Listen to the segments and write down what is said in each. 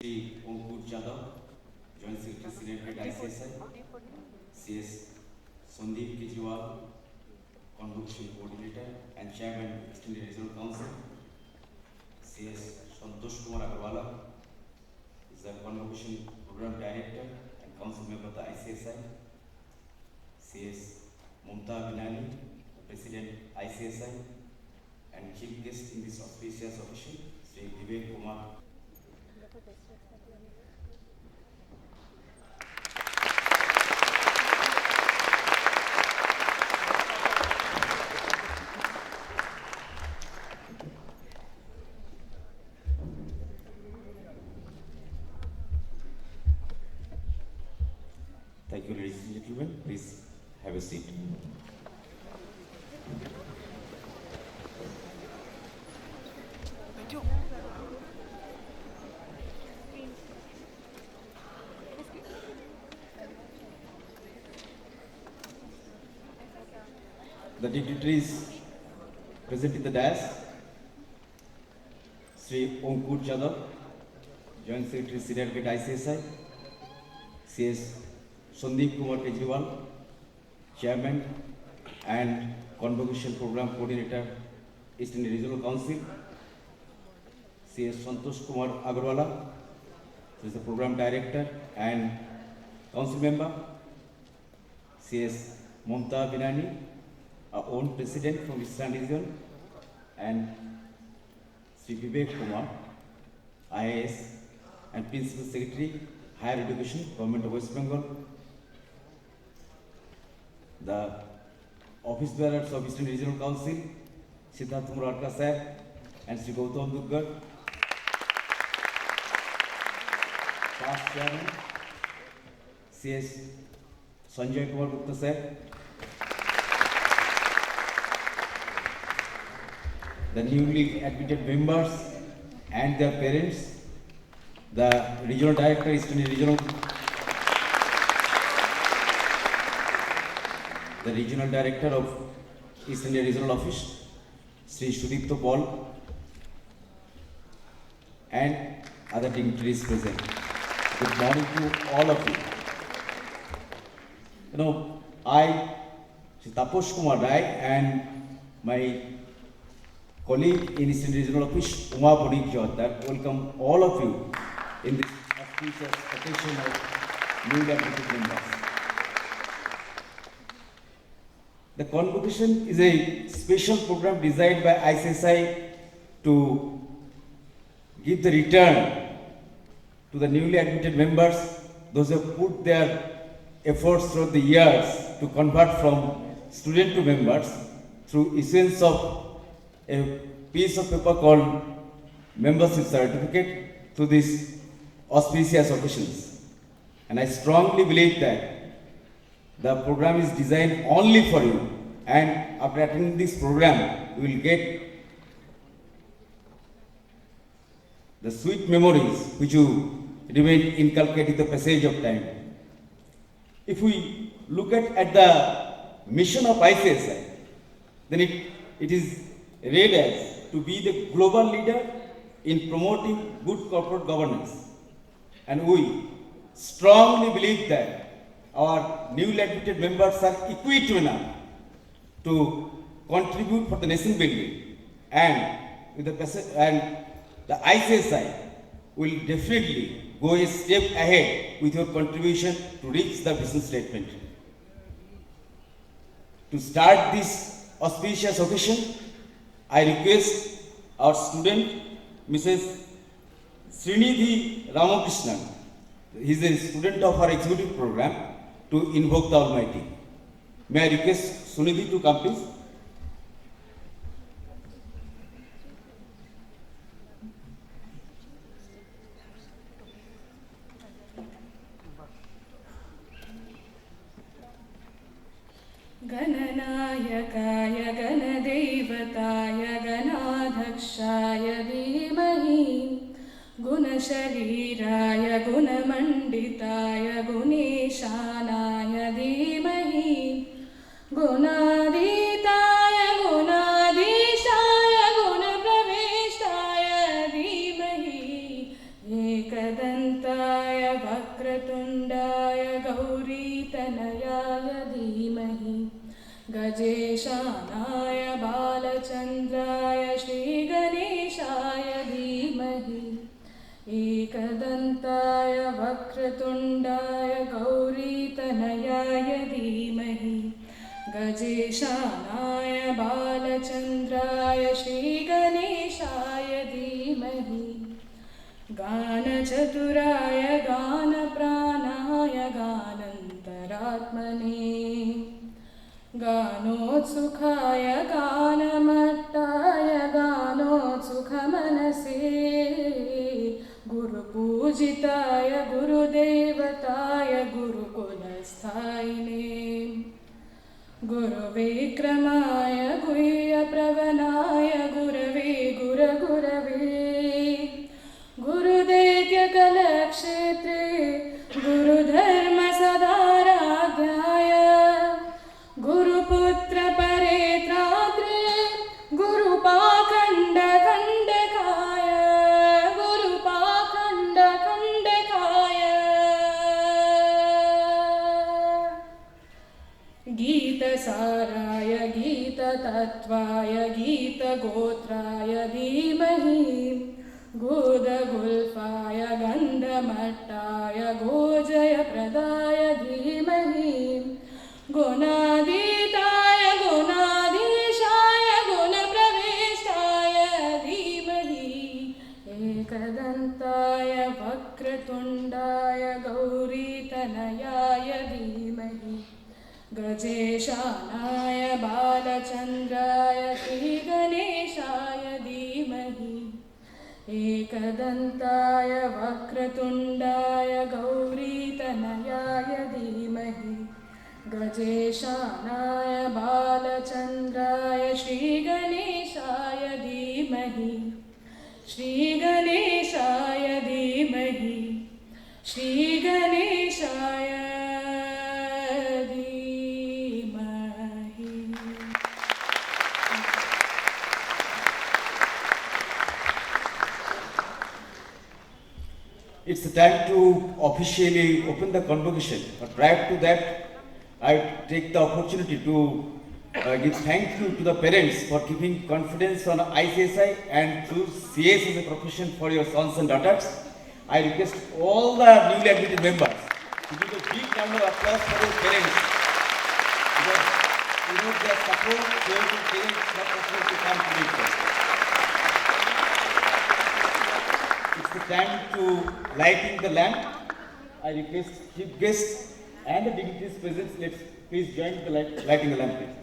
Shri Ankur Jadhav, Joint Secretary Senate Head ICSI, CS Sandeep Kejriwal, Convocation Coordinator and Chairman Extended Regional Council, CS Santosh Kumar Agarwala is the Convocation Program Director and Council Member of the ICSI, CS Mamta Binani, the President ICSI, and Chief Guest in this auspicious occasion, Sri Vivek Kumar. Thank you, ladies and gentlemen. Please have a seat. The dignitaries present in the dais, Sri Ankur Jadhav, Joint Secretary Senate Head ICSI, CS Sandeep Kumar Kejriwal, Chairman and Convocation Program Coordinator, Eastern Regional Council, CS Santosh Kumar Agarwala, who is the Program Director and Council Member, CS Mamta Binani, our own President from Eastern Region, and Sri Vivek Kumar, IAS and Principal Secretary, Higher Education, Government of West Bengal, the office bearers of Eastern Regional Council, Siddharth Murarka Sir and Sri Gautam Duggar, past Chairman, CS Sanjay Kumar Gupta Sir, the newly admitted members and their parents, the Regional Director, Eastern Regional, the Regional Director of East India Regional Office, Sri Sudipto Paul, and other dignitaries present. Good morning to all of you. I, Sri Taposh Kumar Rai, and my colleague in Eastern Regional Office, Uma Bonik Jyotar, welcome all of you in this auspicious occasion of newly admitted members. The convocation is a special program designed by ICSI to give the return to the newly admitted members, those who have put their efforts throughout the years to convert from student to members through issuance of a piece of paper called membership certificate to these auspicious occasions. And I strongly believe that the program is designed only for you, and after attending this program, you will get the sweet memories which you remain inculcated the passage of time. If we look at the mission of ICSI, then it is read as to be the global leader in promoting good corporate governance. And we strongly believe that our newly admitted members are equipped enough to contribute for the nation building, and the ICSI will definitely go a step ahead with your contribution to reach the vision statement. To start this auspicious occasion, I request our student, Mrs. Srinidhi Ramakrishnan, he is a student of our executive program, to invoke the Almighty. May I request Sunidhi to come, please? गणनायकाय गणदेवताय गणाध्यक्षाय धीमहि गुणशरीराय गुणमण्डिताय गुणेशानाय धीमहि गुणातीताय गुणाधीशाय गुणप्रविष्टाय धीमहि एकदन्ताय बालचन्द्राय श्रीगणेशाय धीमहि एकदन्ताय वक्रतुण्डाय गौरीतनयाय धीमहि गजेशानाय बालचन्द्राय श्रीगणेशाय धीमहि गानचतुराय गानप्राणाय गानन्तरात्मने गानोत्सुकाय गानमट्टाय गानोत्सुकमनसे गुरुपूजिताय गुरुदेवताय गुरुकुलस्थायिने गुरुविक्रमाय गुह्यप्रवणाय गुरवे गुरगुरवे गुरुदैत्यकलक्षेत्रे गुरुधर्मसदाराध्याय गुरुपुत्रपरेत्रात्रे गुरुपाखण्डखण्डकाय गुरुपाखण्डखण्डकाय गीतसाराय गीततत्त्वाय गीतगोत्राय धीमहि गोदगुल्फाय गन्धमट्टाय गोजयप्रदाय धीमहि गुणातीताय गुणाधीशाय गुणप्रविष्टाय धीमहि एकदन्ताय वक्रतुण्डाय गौरीतनयाय धीमहि गजेशानाय बालचन्द्राय श्रीगणेशाय धीमहि एकदन्ताय वक्रतुण्डाय गौरीतनयाय धीमहि गजेशानाय बालचन्द्राय श्रीगणेशाय धीमहि श्रीगणेशाय धीमहि श्रीगणेशाय धीमहि। It's the time to officially open the convocation. But prior to that, I take the opportunity to give thank you to the parents for giving confidence on ICSI and choose CS as a profession for your sons and daughters. I request all the newly admitted members to give a big round of applause for your parents. Because without their support, there will be parents not possible to come to meet us. It's the time to lighting the lamp. I request chief guests and the dignitaries present. Let's please join the lighting the lamp, please.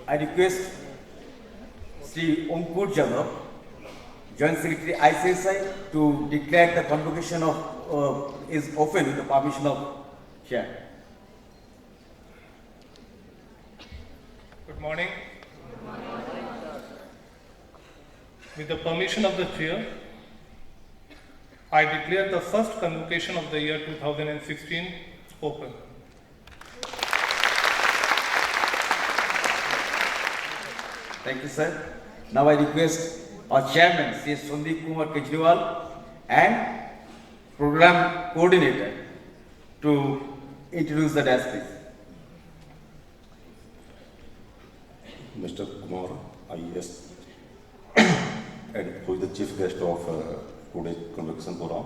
I request Sri Ankur Jadhav, Joint Secretary ICSI, to declare the convocation is open with the permission of Chair. Good morning. With the permission of the Chair, I declare the first convocation of the year 2016 open. Thank you, sir. Now I request our chairman, C.S. Sandeep Kumar Kejriwal, and program coordinator to introduce the dais, please. Mr. Kumar, IAS, and who is the chief guest of today's convocation program,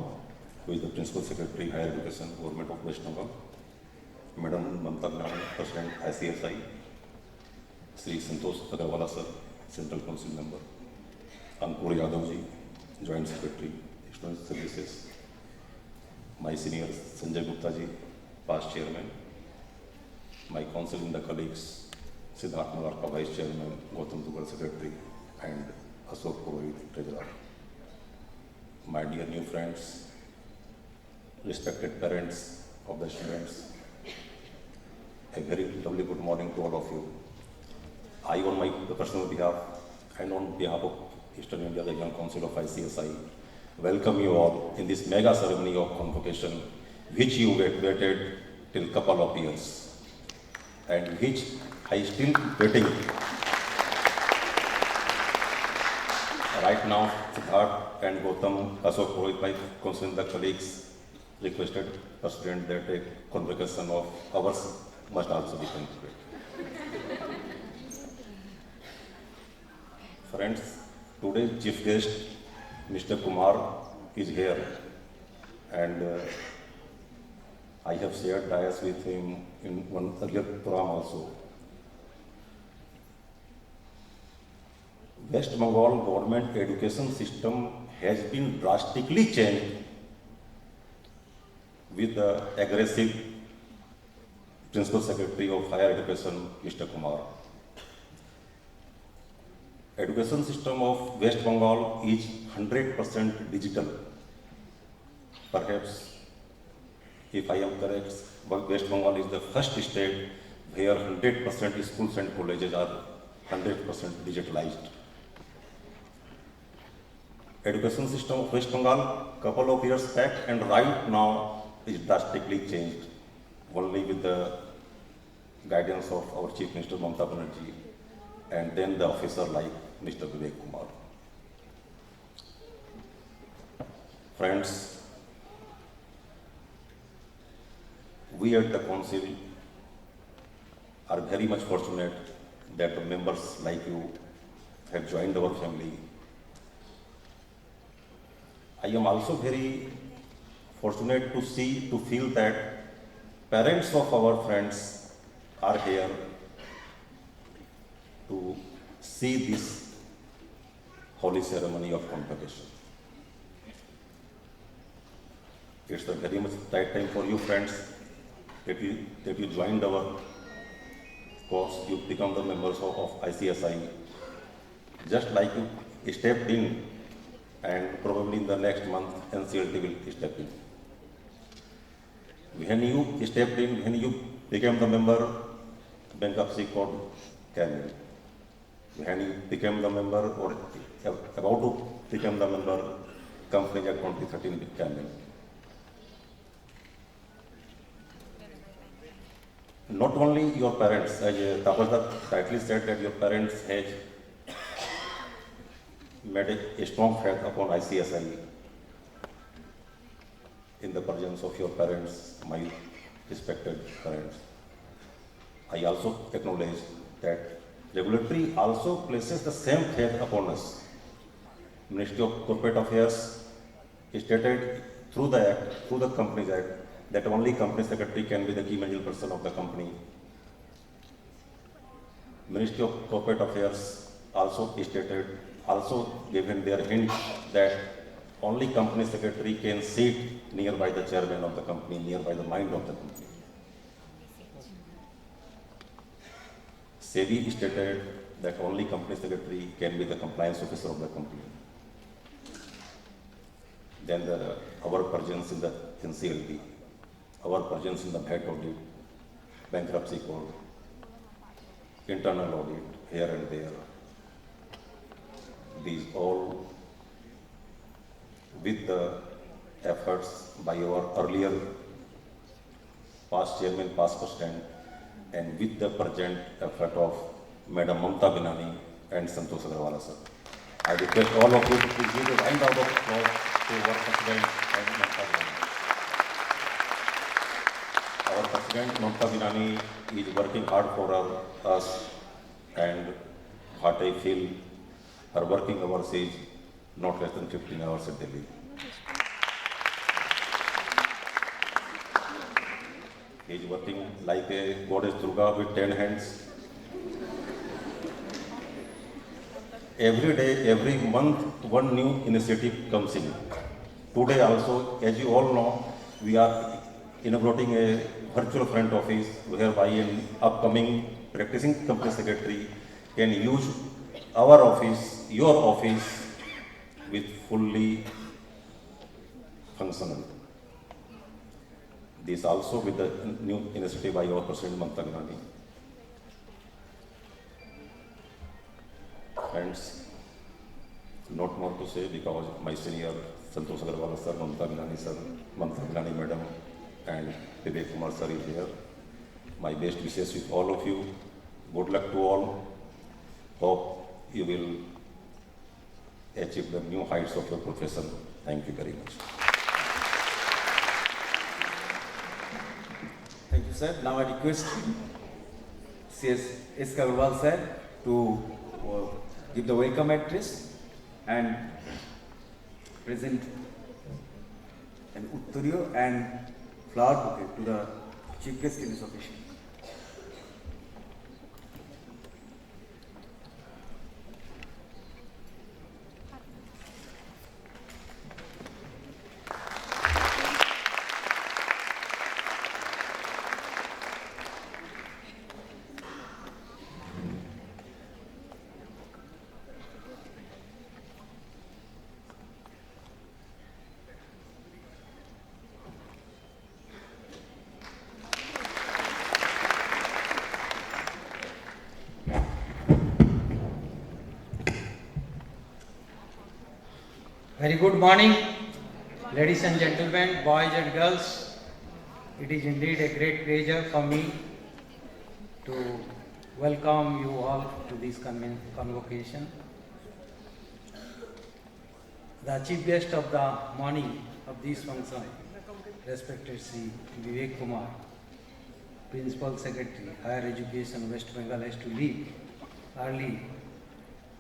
who is the principal secretary, Higher Education, Government of West Bengal, Madam Mamta Gnani, President ICSI, Sri Santosh Agarwala sir, Central Council member, Ankur Yadav ji, Joint Secretary, External Services, my seniors Sanjay Gupta ji, past chairman, my council and the colleagues, Siddharth Nagarka, Vice Chairman, Gautam Dugal, Secretary, and Ashok Purohit, Treasurer. My dear new friends, respected parents of the students, a very lovely good morning to all of you. I, on my personal behalf and on behalf of Eastern India, the Young Council of ICSI, welcome you all in this mega ceremony of convocation, which you waited till couple of years, and which I still waiting. Right now, Siddharth and Gautam, Ashok Purohit, my council, the colleagues, requested President that a convocation of ours must also be concluded. Friends, today's chief guest, Mr. Kumar, is here, and I have shared dais with him in one earlier program also. West Bengal government education system has been drastically changed with the aggressive Principal Secretary of Higher Education, Mr. Kumar. Education system of West Bengal is 100% digital. Perhaps, if I am correct, West Bengal is the first state where 100% schools and colleges are 100% digitalized. Education system of West Bengal, couple of years back and right now is drastically changed, only with the guidance of our Chief Minister Mamata Banerjee and then the officer like Mr. Vivek Kumar. Friends, we at the council are very much fortunate that the members like you have joined our family. I am also very fortunate to feel that parents of our friends are here to see this holy ceremony of convocation. It's a very much right time for you friends that you joined our course, you become the members of ICSI. Just like you stepped in, and probably in the next month NCLT will step in. When you stepped in, when you became the member, bankruptcy code came in. When you became the member or about to become the member, Company Act 2013 came in. Not only your parents, as Tapasda rightly said that your parents have made a strong faith upon ICSI. In the presence of your parents, my respected parents, I also acknowledge that regulatory also places the same faith upon us. Ministry of Corporate Affairs stated through the Act, through the Companies Act, that only company secretary can be the key managerial person of the company. Ministry of Corporate Affairs also stated, also given their hint that only company secretary can sit nearby the chairman of the company, nearby the mind of the company. SEBI stated that only company secretary can be the compliance officer of the company. Then our presence in the NCLT, our presence in the VAT audit, bankruptcy code, internal audit, here and there. These all with the efforts by our earlier past chairman, past president, and with the present effort of Madam Mamata Binani and Santosh Agarwal sir. I request all of you to please give a round of applause to our president and Mamata Binani. Our president Mamata Binani is working hard for us, and what I feel her working hours is not less than 15 hours a day. He is working like a goddess Durga with 10 hands. Every day, every month, one new initiative comes in. Today also, as you all know, we are inaugurating a virtual front office whereby in upcoming practicing company secretary can use our office, your office with fully functional. This also with the new initiative by our President Mamata Gandhi. Friends, not more to say because my senior Santosh Agarwal sir, Mamata Gandhi madam and Vivek Kumar sir is here. My best wishes with all of you. Good luck to all. Hope you will achieve the new heights of your profession. Thank you very much. Thank you, sir. Now I request CS S. Agarwal sir to give the welcome address and present an Uttariyo and flower bouquet to the chief guest in this occasion. Very good morning, ladies and gentlemen, boys and girls. It is indeed a great pleasure for me to welcome you all to this convocation. The chief guest of the morning of this function, respected Sri Vivek Kumar, Principal Secretary, Higher Education, West Bengal, has to leave early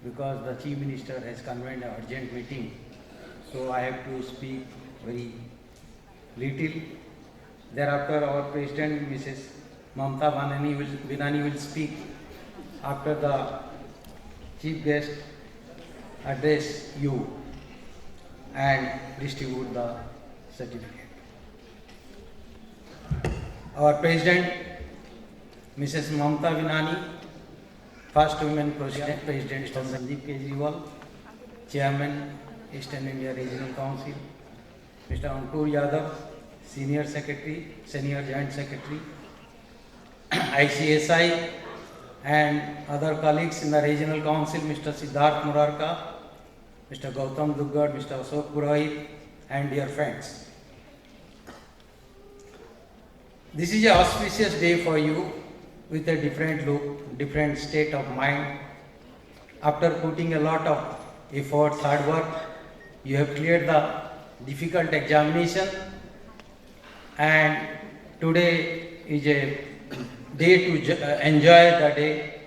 because the Chief Minister has convened an urgent meeting. So I have to speak very little. Thereafter, our President, Mrs. Mamata Binani will speak after the chief guest address you and distribute the certificate. Our President, Mrs. Mamata Binani, First Women President, Sandeep Kejriwal, Chairman, Eastern India Regional Council, Mr. Ankur Yadav, Senior Joint Secretary, ICSI, and other colleagues in the Regional Council, Mr. Siddharth Murarka, Mr. Gautam Duggad, Mr. Ashok Purohit, and dear friends. This is an auspicious day for you with a different look, different state of mind. After putting a lot of efforts, hard work, you have cleared the difficult examination, and today is a day to enjoy the day.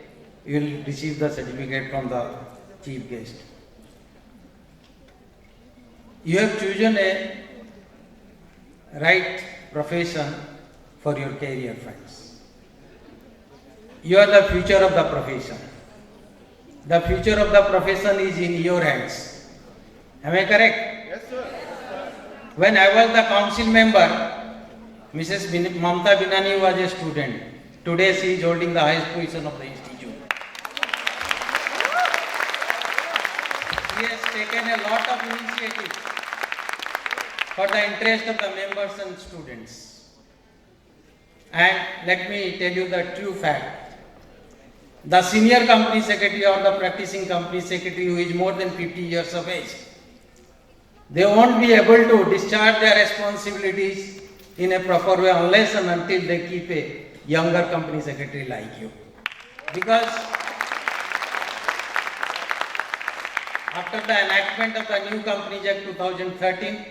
You will receive the certificate from the chief guest. You have chosen a right profession for your career, friends. You are the future of the profession. The future of the profession is in your hands. Am I correct? Yes, sir. When I was the council member, Mrs. Mamata Binani was a student. Today she is holding the highest position of the institute. She has taken a lot of initiatives for the interest of the members and students. And let me tell you the true fact. The senior company secretary or the practicing company secretary who is more than 50 years of age, they won't be able to discharge their responsibilities in a proper way unless and until they keep a younger company secretary like you. Because after the enactment of the new Companies Act 2013,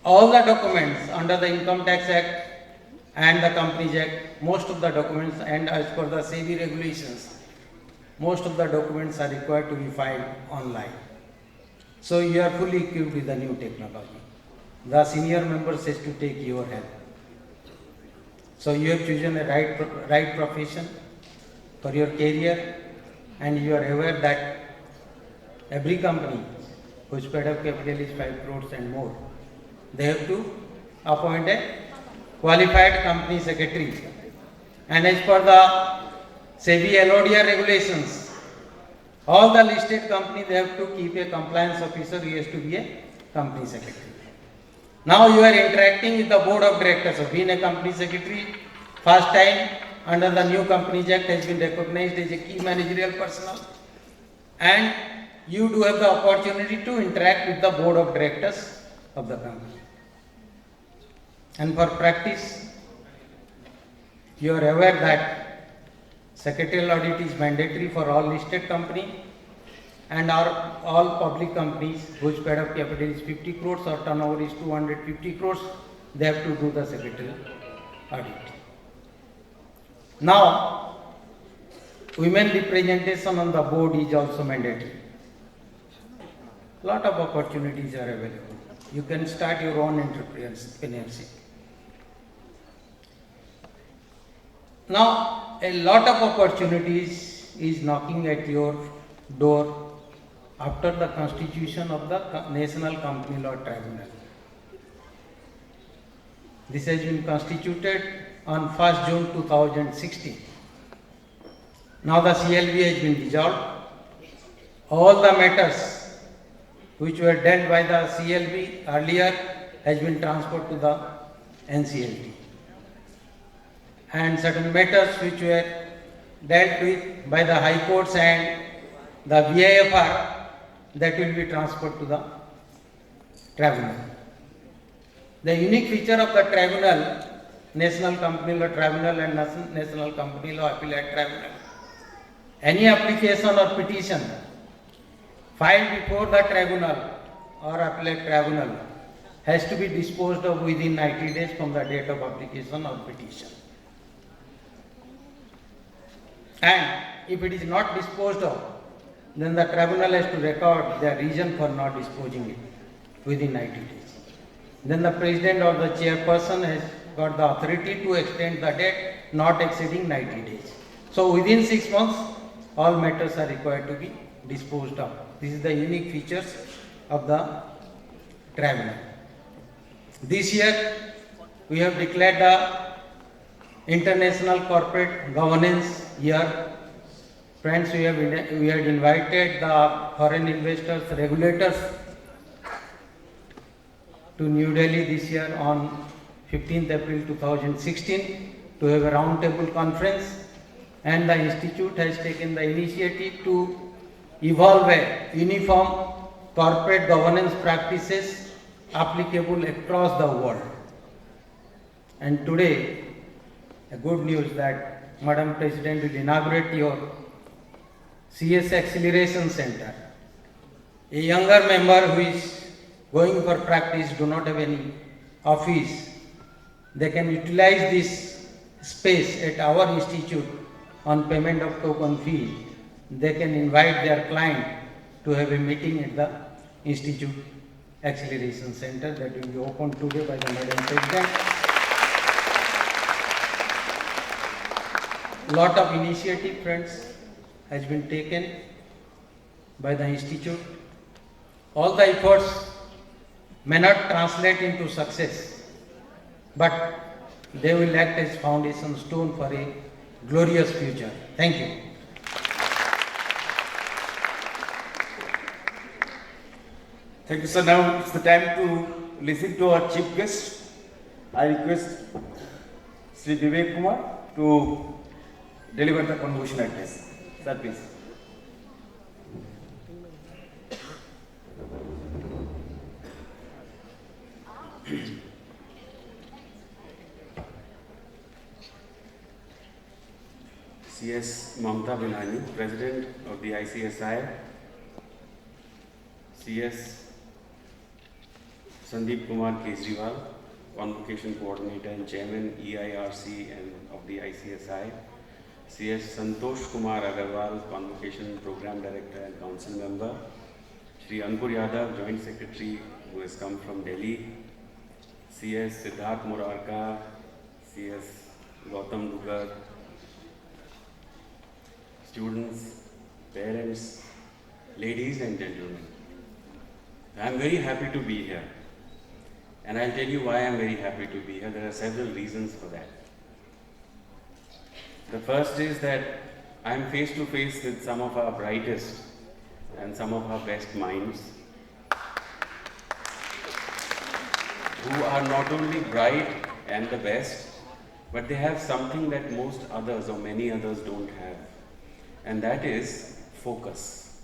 all the documents under the Income Tax Act and the Companies Act, most of the documents, and as per the SEBI regulations, most of the documents are required to be filed online. So you are fully equipped with the new technology. The senior members has to take your help. So you have chosen a right profession for your career, and you are aware that every company whose paid up capital is 5 crores and more, they have to appoint a qualified company secretary And as per the SEBI LODR regulations, all the listed companies, they have to keep a compliance officer who has to be a company secretary. Now you are interacting with the board of directors of being a company secretary. First time under the new Companies Act has been recognized as a key managerial personnel, and you do have the opportunity to interact with the board of directors of the company. And for practice, you are aware that secretarial audit is mandatory for all listed company and all public companies whose paid up capital is 50 crores or turnover is 250 crores, they have to do the secretarial audit. Now, women representation on the board is also mandatory. Lot of opportunities are available. You can start your own entrepreneurship. Now, a lot of opportunities is knocking at your door after the constitution of the National Company Law Tribunal. This has been constituted on 1st June 2016. Now the CLB has been dissolved. All the matters which were dealt by the CLB earlier has been transferred to the NCLT. And certain matters which were dealt with by the High Courts and the VIFR, that will be transferred to the tribunal. The unique feature of the tribunal, National Company Law Tribunal and National Company Law Appellate Tribunal, any application or petition filed before the tribunal or appellate tribunal has to be disposed of within 90 days from the date of application or petition. And if it is not disposed of, then the tribunal has to record the reason for not disposing it within 90 days. Then the president or the chairperson has got the authority to extend the date not exceeding 90 days. So within 6 months, all matters are required to be disposed of. This is the unique features of the tribunal. This year, we have declared the International Corporate Governance Year. Friends, we had invited the foreign investors, regulators to New Delhi this year on 15th April 2016 to have a roundtable conference, and the institute has taken the initiative to evolve a uniform corporate governance practices applicable across the world. And today, a good news that Madam President will inaugurate your CS Acceleration Center. A younger member who is going for practice, do not have any office, they can utilize this space at our institute on payment of token fee. They can invite their client to have a meeting at the Institute Acceleration Center that will be opened today by the Madam President. Lot of initiative, friends, has been taken by the institute. All the efforts may not translate into success, but they will act as foundation stone for a glorious future. Thank you. Thank you, sir. Now it's the time to listen to our chief guest. I request Sri Vivek Kumar to deliver the convocation address. Sir, please. CS Mamta Binani, President of the ICSI, CS Sandeep Kumar Kejriwal, Convocation Coordinator and Chairman EIRC and of the ICSI, CS Santosh Kumar Agarwal, Convocation Program Director and Council Member, Shri Ankur Yadav, Joint Secretary who has come from Delhi, CS Siddharth Murarka, CS Gautam Dugar, students, parents, ladies and gentlemen. I am very happy to be here. And I'll tell you why I am very happy to be here. There are several reasons for that. The first is that I am face to face with some of our brightest and some of our best minds who are not only bright and the best, but they have something that most others or many others don't have, and that is focus.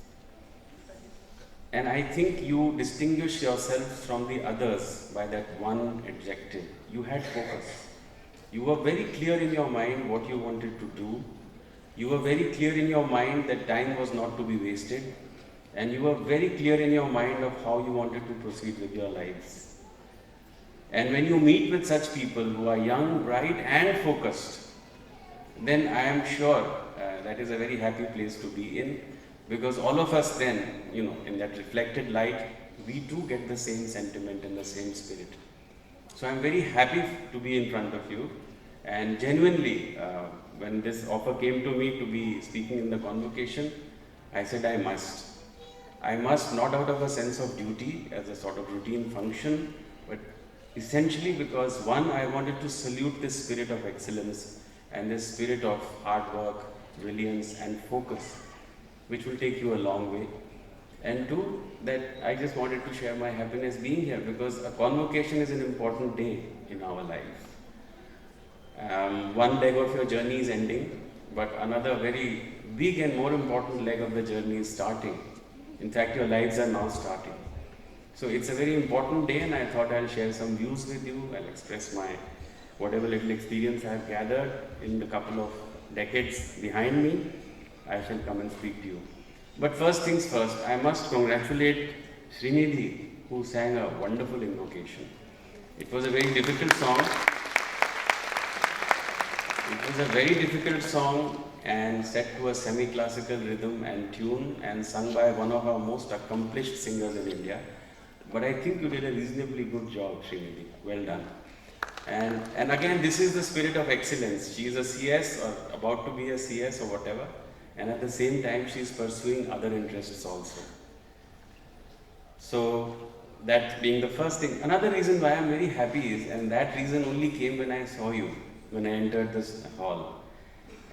And I think you distinguish yourself from the others by that one adjective. You had focus. You were very clear in your mind what you wanted to do. You were very clear in your mind that time was not to be wasted. And you were very clear in your mind of how you wanted to proceed with your lives. And when you meet with such people who are young, bright and focused, then I am sure that is a very happy place to be in, because all of us then, in that reflected light, we too get the same sentiment and the same spirit. So I'm very happy to be in front of you, and genuinely, when this offer came to me to be speaking in the convocation, I said I must. I must, not out of a sense of duty as a sort of routine function, but essentially because one, I wanted to salute this spirit of excellence and this spirit of hard work, brilliance and focus, which will take you a long way. And two, that I just wanted to share my happiness being here, because a convocation is an important day in our life. One leg of your journey is ending, but another very big and more important leg of the journey is starting. In fact, your lives are now starting. So it's a very important day, and I thought I'll share some views with you. I'll express my whatever little experience I have gathered in the couple of decades behind me. I shall come and speak to you. But first things first, I must congratulate Srinidhi, who sang a wonderful invocation. It was a very difficult song. It was a very difficult song and set to a semi-classical rhythm and tune and sung by one of our most accomplished singers in India. But I think you did a reasonably good job, Srinidhi. Well done. And again, this is the spirit of excellence. She is a CS or about to be a CS or whatever. And at the same time, she is pursuing other interests also. So that being the first thing. Another reason why I'm very happy is, and that reason only came when I saw you, when I entered this hall.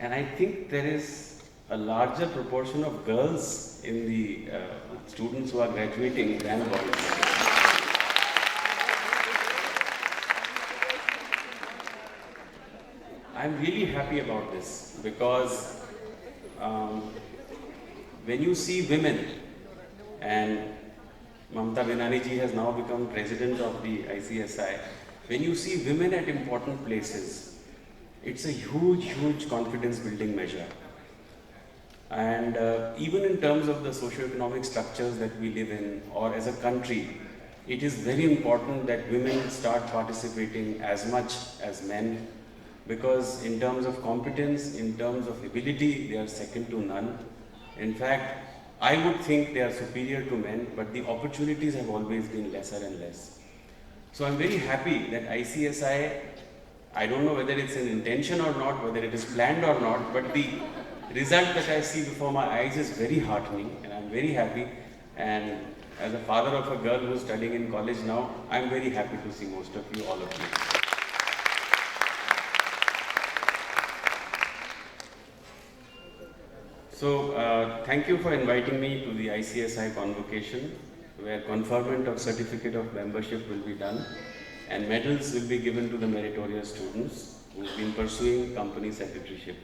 And I think there is a larger proportion of girls in the students who are graduating than boys. I'm really happy about this, because when you see women, and Mamta Binani ji has now become president of the ICSI, when you see women at important places, it's a huge, huge confidence building measure. And even in terms of the socio-economic structures that we live in, or as a country, it is very important that women start participating as much as men, because in terms of competence, in terms of ability, they are second to none. In fact, I would think they are superior to men, but the opportunities have always been lesser and less. So I'm very happy that ICSI, I don't know whether it's an intention or not, whether it is planned or not, but the result that I see before my eyes is very heartening, and I'm very happy. And as a father of a girl who's studying in college now, I'm very happy to see most of you, all of you. So, thank you for inviting me to the ICSI convocation, where conferment of certificate of membership will be done, and medals will be given to the meritorious students who've been pursuing company secretaryship.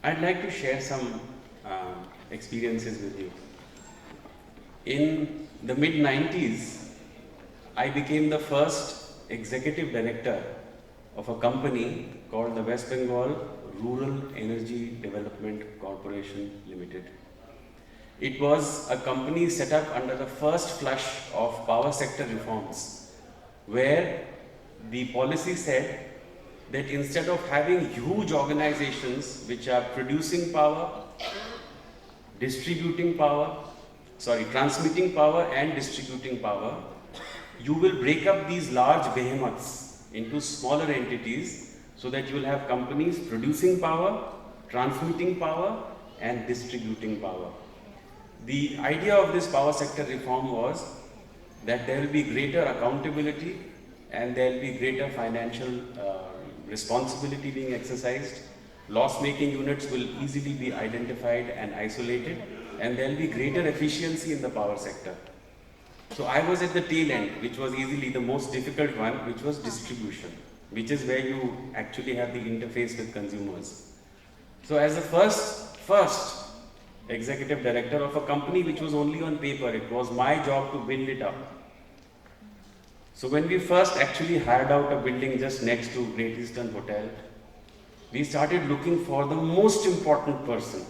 I'd like to share some experiences with you. In the mid-90s, I became the first executive director of a company called the West Bengal Rural Energy Development Corporation Limited. It was a company set up under the first flush of power sector reforms, where the policy said that instead of having huge organizations which are producing power, transmitting power and distributing power, you will break up these large behemoths into smaller entities, so that you will have companies producing power, transmitting power and distributing power. The idea of this power sector reform was that there will be greater accountability and there will be greater financial responsibility being exercised, loss-making units will easily be identified and isolated, and there will be greater efficiency in the power sector. So I was at the tail end, which was easily the most difficult one, which was distribution, which is where you actually have the interface with consumers. So as the first executive director of a company which was only on paper, it was my job to build it up. So when we first actually hired out a building just next to Great Eastern Hotel, we started looking for the most important person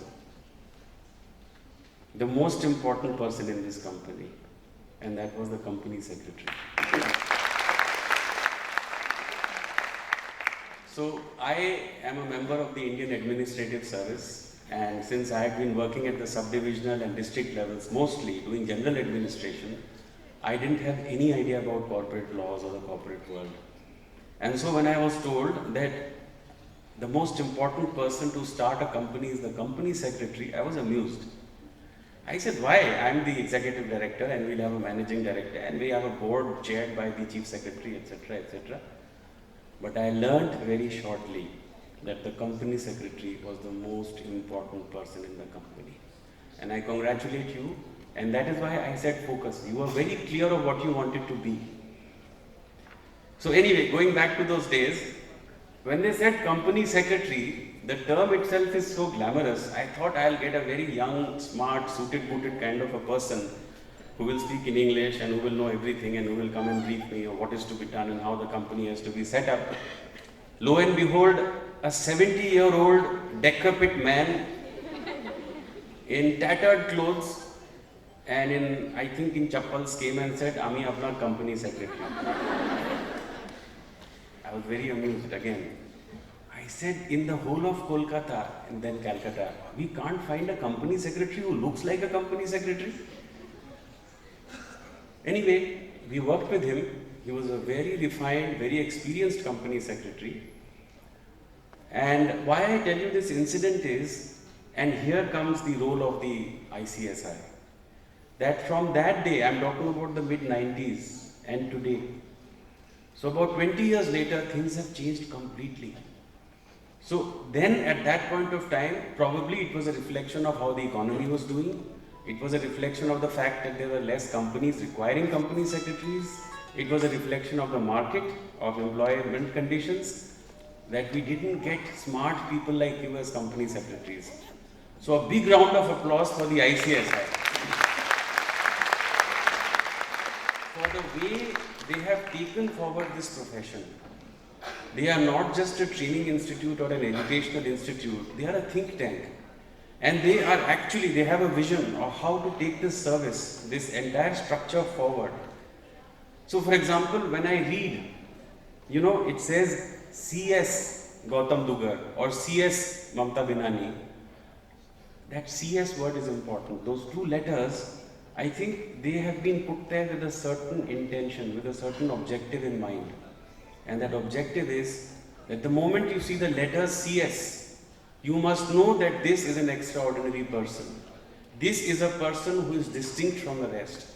in this company, and that was the company secretary. So I am a member of the Indian Administrative Service, and since I had been working at the subdivisional and district levels, mostly doing general administration, I didn't have any idea about corporate laws or the corporate world. And so when I was told that the most important person to start a company is the company secretary, I was amused. I said, why? I'm the executive director and we'll have a managing director and we have a board chaired by the chief secretary, etc., etc. But I learned very shortly that the company secretary was the most important person in the company. And I congratulate you, and that is why I said focus. You were very clear of what you wanted to be. So anyway, going back to those days, when they said company secretary, the term itself is so glamorous. I thought I'll get a very young, smart, suited-booted kind of a person who will speak in English and who will know everything and who will come and brief me on what is to be done and how the company has to be set up. Lo and behold, a 70-year-old decrepit man in tattered clothes and I think in chappals came and said, Ami apna company secretary. I was very amused again. I said, in the whole of Kolkata and then Calcutta, we can't find a company secretary who looks like a company secretary. Anyway, we worked with him. He was a very refined, very experienced company secretary. And why I tell you this incident is, and here comes the role of the ICSI, that from that day, I'm talking about the mid-90s and today, so about 20 years later, things have changed completely. So then at that point of time, probably it was a reflection of how the economy was doing. It was a reflection of the fact that there were less companies requiring company secretaries. It was a reflection of the market, of employment conditions, that we didn't get smart people like you as company secretaries. So a big round of applause for the ICSI. For the way they have taken forward this profession. They are not just a training institute or an educational institute, they are a think tank. And they have a vision of how to take this service, this entire structure forward. So for example, when I read, it says CS Gautam Dugar or CS Mamta Binani, that CS word is important. Those two letters, I think they have been put there with a certain intention, with a certain objective in mind. And that objective is that the moment you see the letter CS, you must know that this is an extraordinary person. This is a person who is distinct from the rest.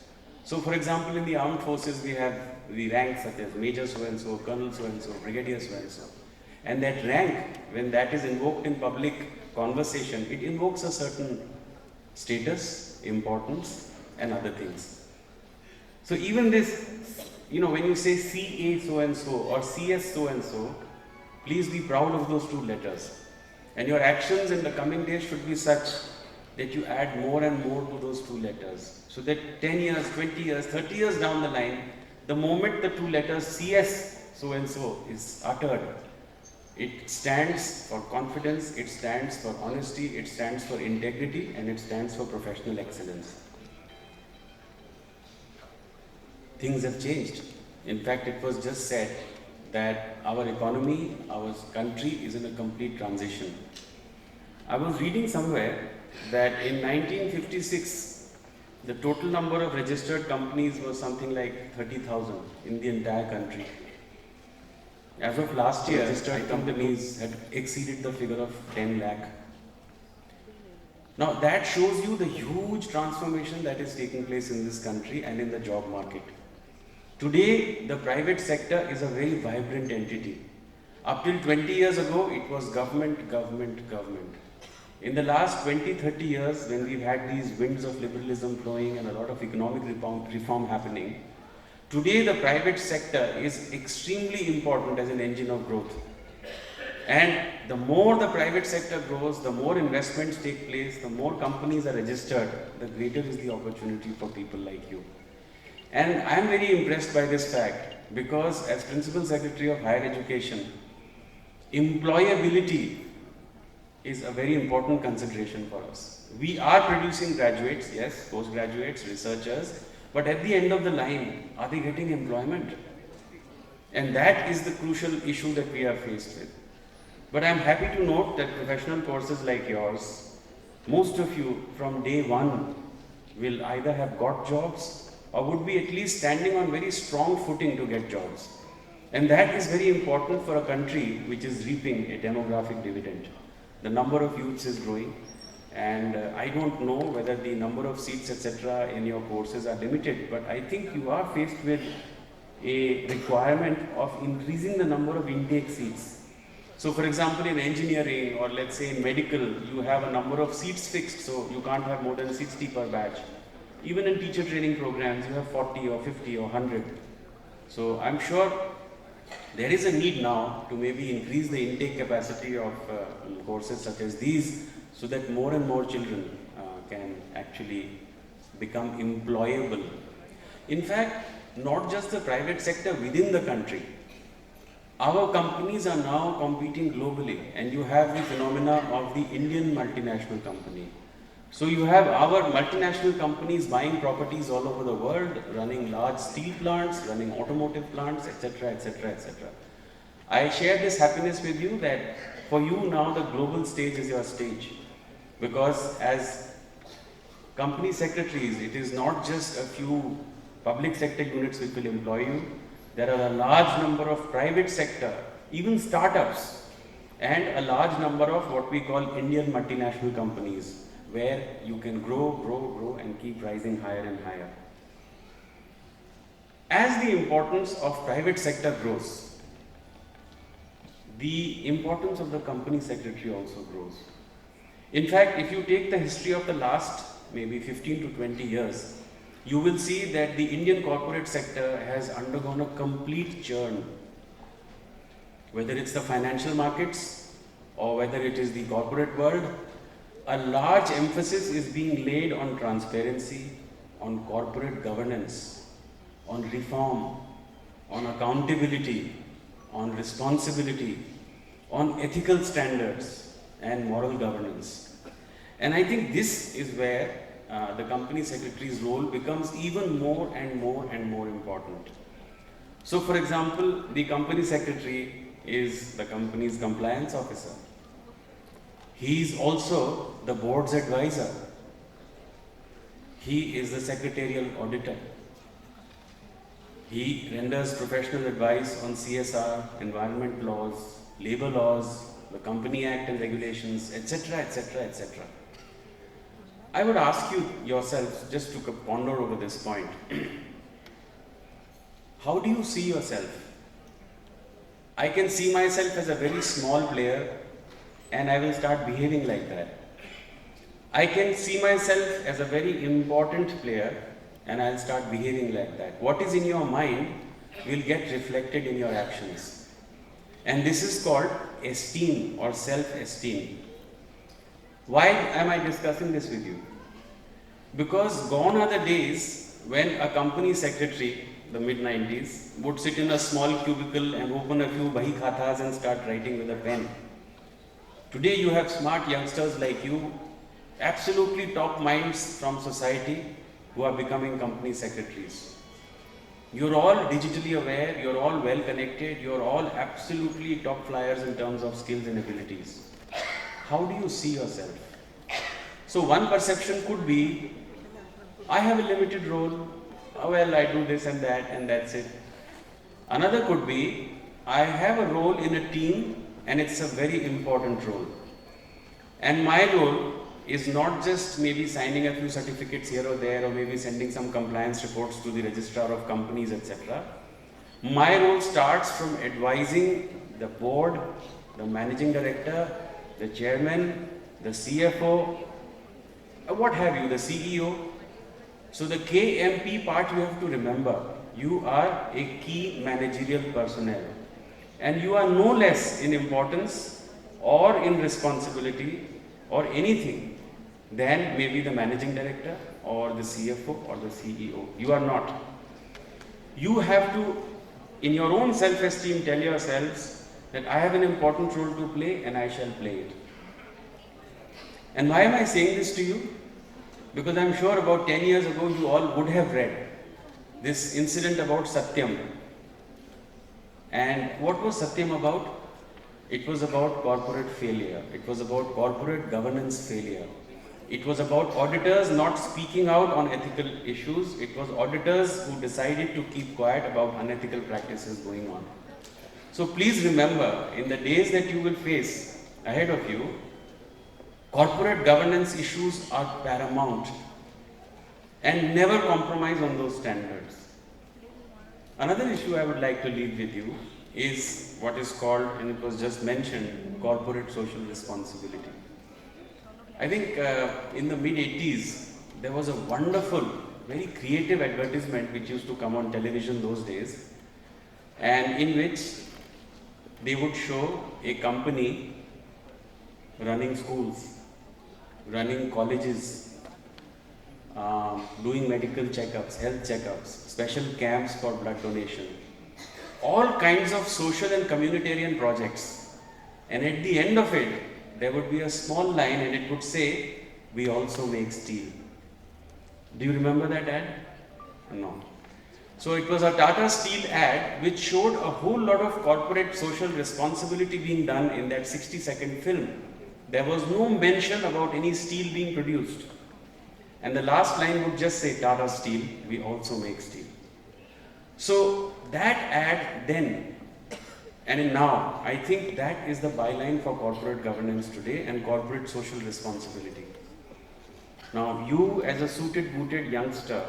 So for example, in the armed forces, we have the ranks such as Major so-and-so, Colonel so-and-so, Brigadier so-and-so. And that rank, when that is invoked in public conversation, it invokes a certain status, importance, and other things. So even this, when you say CA so-and-so or CS so-and-so, please be proud of those two letters. And your actions in the coming days should be such that you add more and more to those two letters. So that 10 years, 20 years, 30 years down the line, the moment the two letters CS so-and-so is uttered, it stands for confidence, it stands for honesty, it stands for integrity, and it stands for professional excellence. Things have changed. In fact, it was just said that our economy, our country is in a complete transition. I was reading somewhere that in 1956, the total number of registered companies was something like 30,000 in the entire country. As of last year, registered companies had exceeded the figure of 10 lakh. Now that shows you the huge transformation that is taking place in this country and in the job market. Today, the private sector is a very vibrant entity. Up till 20 years ago, it was government, government, government. In the last 20, 30 years, when we've had these winds of liberalism flowing and a lot of economic reform happening, today the private sector is extremely important as an engine of growth. And the more the private sector grows, the more investments take place, the more companies are registered, the greater is the opportunity for people like you. And I am very impressed by this fact because as Principal Secretary of Higher Education, employability is a very important consideration for us. We are producing graduates, yes, postgraduates, researchers, but at the end of the line, are they getting employment? And that is the crucial issue that we are faced with. But I am happy to note that professional courses like yours, most of you from day one will either have got jobs or would be at least standing on very strong footing to get jobs. And that is very important for a country which is reaping a demographic dividend. The number of youths is growing, and I don't know whether the number of seats etc. in your courses are limited, but I think you are faced with a requirement of increasing the number of intake seats. So for example, in engineering or let's say in medical, you have a number of seats fixed, so you can't have more than 60 per batch. Even in teacher training programs, you have 40 or 50 or 100. So I'm sure there is a need now to maybe increase the intake capacity of courses such as these so that more and more children can actually become employable. In fact, not just the private sector within the country. Our companies are now competing globally, and you have the phenomena of the Indian multinational company. So you have our multinational companies buying properties all over the world, running large steel plants, running automotive plants, etc., etc., etc. I share this happiness with you that for you now the global stage is your stage, because as company secretaries, it is not just a few public sector units which will employ you. There are a large number of private sector, even startups, and a large number of what we call Indian multinational companies, where you can grow and keep rising higher and higher. As the importance of private sector grows, the importance of the company secretary also grows. In fact, if you take the history of the last maybe 15 to 20 years, you will see that the Indian corporate sector has undergone a complete churn. Whether it's the financial markets or whether it is the corporate world, a large emphasis is being laid on transparency, on corporate governance, on reform, on accountability, on responsibility, on ethical standards and moral governance. And I think this is where the company secretary's role becomes even more and more and more important. So for example, the company secretary is the company's compliance officer. He is also the board's advisor. He is the secretarial auditor. He renders professional advice on CSR, environment laws, labor laws, the Company Act and regulations, etc., etc., etc. I would ask you yourself just to ponder over this point. How do you see yourself? I can see myself as a very small player and I will start behaving like that. I can see myself as a very important player and I'll start behaving like that. What is in your mind will get reflected in your actions. And this is called esteem or self-esteem. Why am I discussing this with you? Because gone are the days when a company secretary, the mid-90s, would sit in a small cubicle and open a few bahi khatas and start writing with a pen. Today you have smart youngsters like you, absolutely top minds from society who are becoming company secretaries. You're all digitally aware, you're all well connected, you're all absolutely top flyers in terms of skills and abilities. How do you see yourself? So one perception could be, I have a limited role, well I do this and that's it. Another could be, I have a role in a team and it's a very important role. And my role is not just maybe signing a few certificates here or there or maybe sending some compliance reports to the registrar of companies, etc. My role starts from advising the board, the managing director, the chairman, the CFO, what have you, the CEO. So the KMP part you have to remember, you are a key managerial personnel and you are no less in importance or in responsibility or anything than maybe the managing director or the CFO or the CEO. You are not. You have to, in your own self-esteem, tell yourselves that I have an important role to play and I shall play it. And why am I saying this to you? Because I'm sure about 10 years ago you all would have read this incident about Satyam. And what was Satyam about? It was about corporate failure. It was about corporate governance failure. It was about auditors not speaking out on ethical issues. It was auditors who decided to keep quiet about unethical practices going on. So please remember, in the days that you will face ahead of you, corporate governance issues are paramount and never compromise on those standards. Another issue I would like to leave with you is what is called, and it was just mentioned, corporate social responsibility. I think in the mid-80s, there was a wonderful, very creative advertisement which used to come on television those days, and in which they would show a company running schools, running colleges, doing medical checkups, health checkups, special camps for blood donation, all kinds of social and communitarian projects. And at the end of it, there would be a small line and it would say, "We also make steel." Do you remember that ad? No. So it was a Tata Steel ad which showed a whole lot of corporate social responsibility being done in that 60-second film. There was no mention about any steel being produced. And the last line would just say, "Tata Steel, we also make steel." So that ad then and now, I think that is the byline for corporate governance today and corporate social responsibility. Now, you as a suited, booted youngster,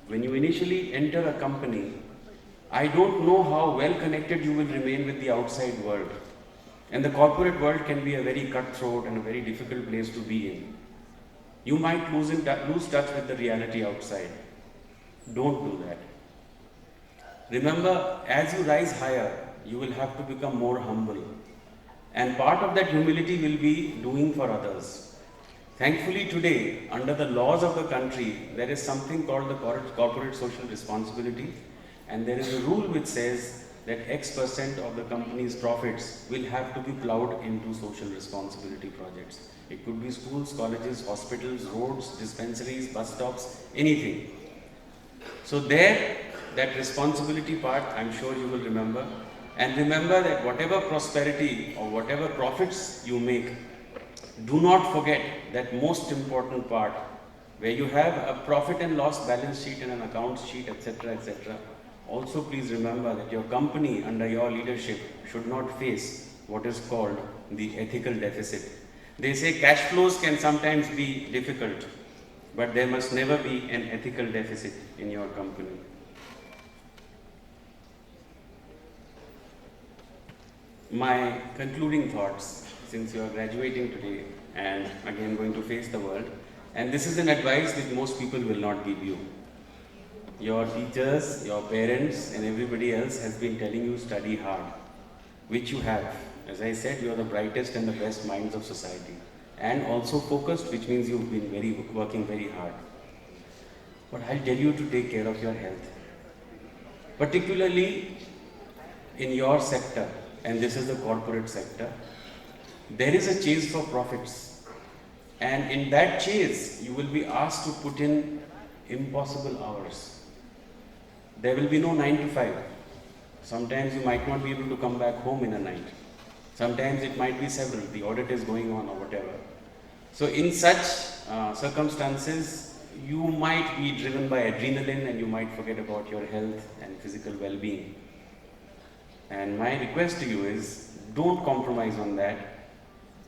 when you initially enter a company, I don't know how well connected you will remain with the outside world. And the corporate world can be a very cutthroat and a very difficult place to be in. You might lose touch with the reality outside. Don't do that. Remember, as you rise higher, you will have to become more humble. And part of that humility will be doing for others. Thankfully today, under the laws of the country, there is something called the corporate social responsibility. And there is a rule which says that X% of the company's profits will have to be plowed into social responsibility projects. It could be schools, colleges, hospitals, roads, dispensaries, bus stops, anything. So there, that responsibility part, I'm sure you will remember. And remember that whatever prosperity or whatever profits you make, do not forget that most important part, where you have a profit and loss balance sheet and an account sheet, etc., etc. Also please remember that your company under your leadership should not face what is called the ethical deficit. They say cash flows can sometimes be difficult, but there must never be an ethical deficit in your company. My concluding thoughts, since you are graduating today and again going to face the world, and this is an advice which most people will not give you. Your teachers, your parents and everybody else has been telling you study hard, which you have. As I said, you are the brightest and the best minds of society, and also focused, which means you've been working very hard. But I'll tell you to take care of your health, particularly in your sector, and this is the corporate sector. There is a chase for profits, and in that chase you will be asked to put in impossible hours. There will be no 9 to 5. Sometimes you might not be able to come back home in a night. Sometimes it might be several, the audit is going on or whatever. So in such circumstances, you might be driven by adrenaline and you might forget about your health and physical well-being. And my request to you is, don't compromise on that.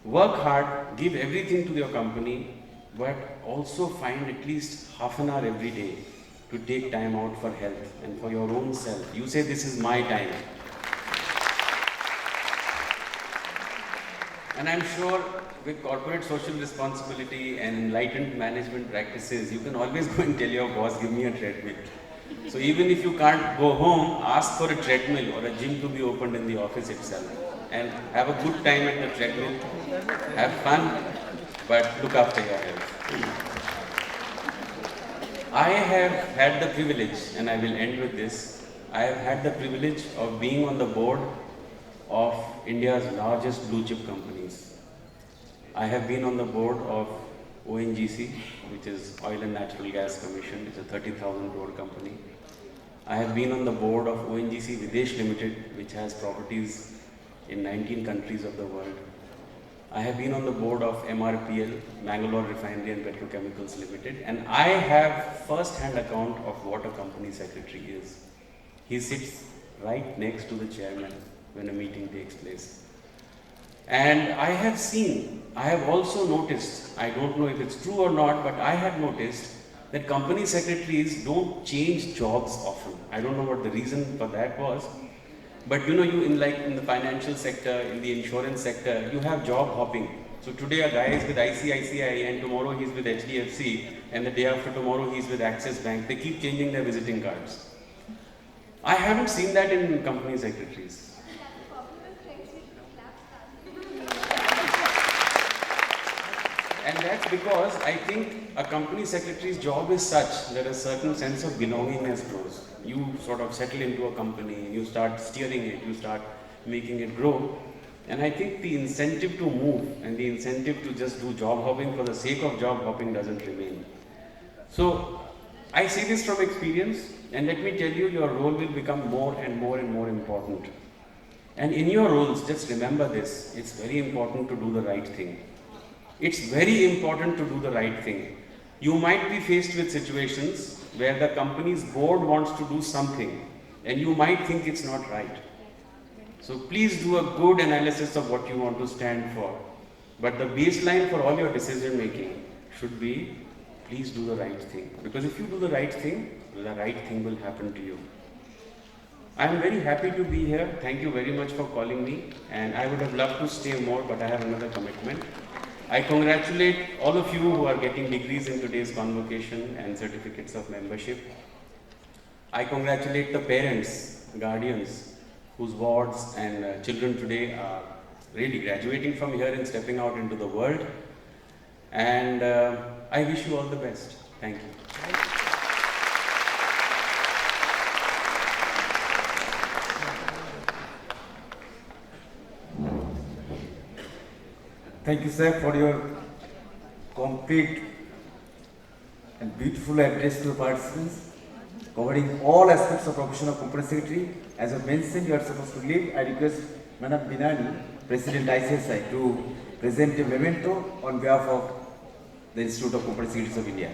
Work hard, give everything to your company, but also find at least half an hour every day to take time out for health and for your own self. You say, this is my time. And I'm sure with corporate social responsibility and enlightened management practices, you can always go and tell your boss, give me a treadmill. So even if you can't go home, ask for a treadmill or a gym to be opened in the office itself. And have a good time at the treadmill, have fun, but look after your health. I have had the privilege, and I will end with this, I have had the privilege of being on the board of India's largest blue chip companies. I have been on the board of ONGC, which is Oil and Natural Gas Commission, it's a 30,000 crore company. I have been on the board of ONGC Videsh Limited, which has properties in 19 countries of the world. I have been on the board of MRPL, Mangalore Refinery and Petrochemicals Limited, and I have first-hand account of what a company secretary is. He sits right next to the chairman when a meeting takes place. And I have also noticed, I don't know if it's true or not, but I have noticed that company secretaries don't change jobs often. I don't know what the reason for that was. But you know, in the financial sector, in the insurance sector, you have job hopping. So today a guy is with ICICI and tomorrow he's with HDFC and the day after tomorrow he's with Axis Bank. They keep changing their visiting cards. I haven't seen that in company secretaries. And that's because I think a company secretary's job is such that a certain sense of belongingness grows. You sort of settle into a company, you start steering it, you start making it grow. And I think the incentive to move and the incentive to just do job hopping for the sake of job hopping doesn't remain. So I see this from experience, and let me tell you, your role will become more and more and more important. And in your roles, just remember this, it's very important to do the right thing. It's very important to do the right thing. You might be faced with situations where the company's board wants to do something and you might think it's not right. So please do a good analysis of what you want to stand for. But the baseline for all your decision making should be, please do the right thing. Because if you do the right thing will happen to you. I am very happy to be here. Thank you very much for calling me. And I would have loved to stay more, but I have another commitment. I congratulate all of you who are getting degrees in today's convocation and certificates of membership. I congratulate the parents, guardians, whose wards and children today are really graduating from here and stepping out into the world. And I wish you all the best. Thank you. Thank you, sir, for your complete and beautiful address to the participants, covering all aspects of profession of company secretary. As I mentioned, you are supposed to leave. I request Madam Binani, President ICSI, to present a memento on behalf of the Institute of Company Secretaries of India.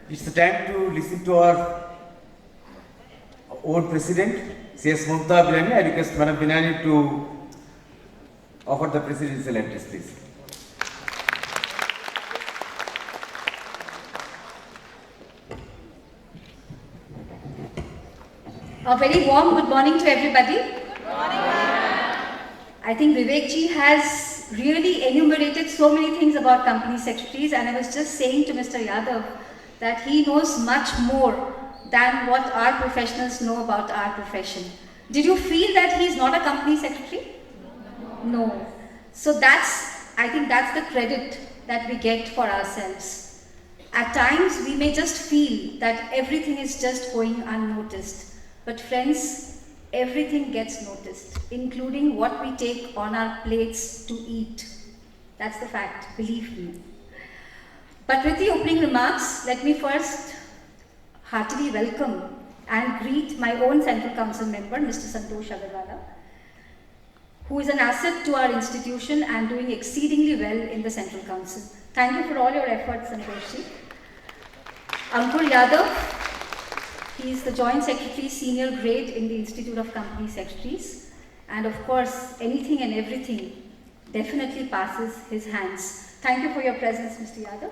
It's the time to listen to our own president, C.S. Mamta Binani. I request Madam Binani to offer the presidential address, please. A very warm good morning to everybody. Good morning. I think Vivek ji has really enumerated so many things about company secretaries, and I was just saying to Mr. Yadav that he knows much more than what our professionals know about our profession. Did you feel that he is not a company secretary? No. So I think that's the credit that we get for ourselves. At times we may just feel that everything is just going unnoticed. But friends, everything gets noticed, including what we take on our plates to eat. That's the fact, believe me. But with the opening remarks, let me first heartily welcome and greet my own Central Council member, Mr. Santosh Agarwala, who is an asset to our institution and doing exceedingly well in the Central Council. Thank you for all your efforts, Santoshji. Ankur Yadav, he is the Joint Secretary, Senior Grade in the Institute of Company Secretaries. And of course, anything and everything definitely passes his hands. Thank you for your presence, Mr. Yadav.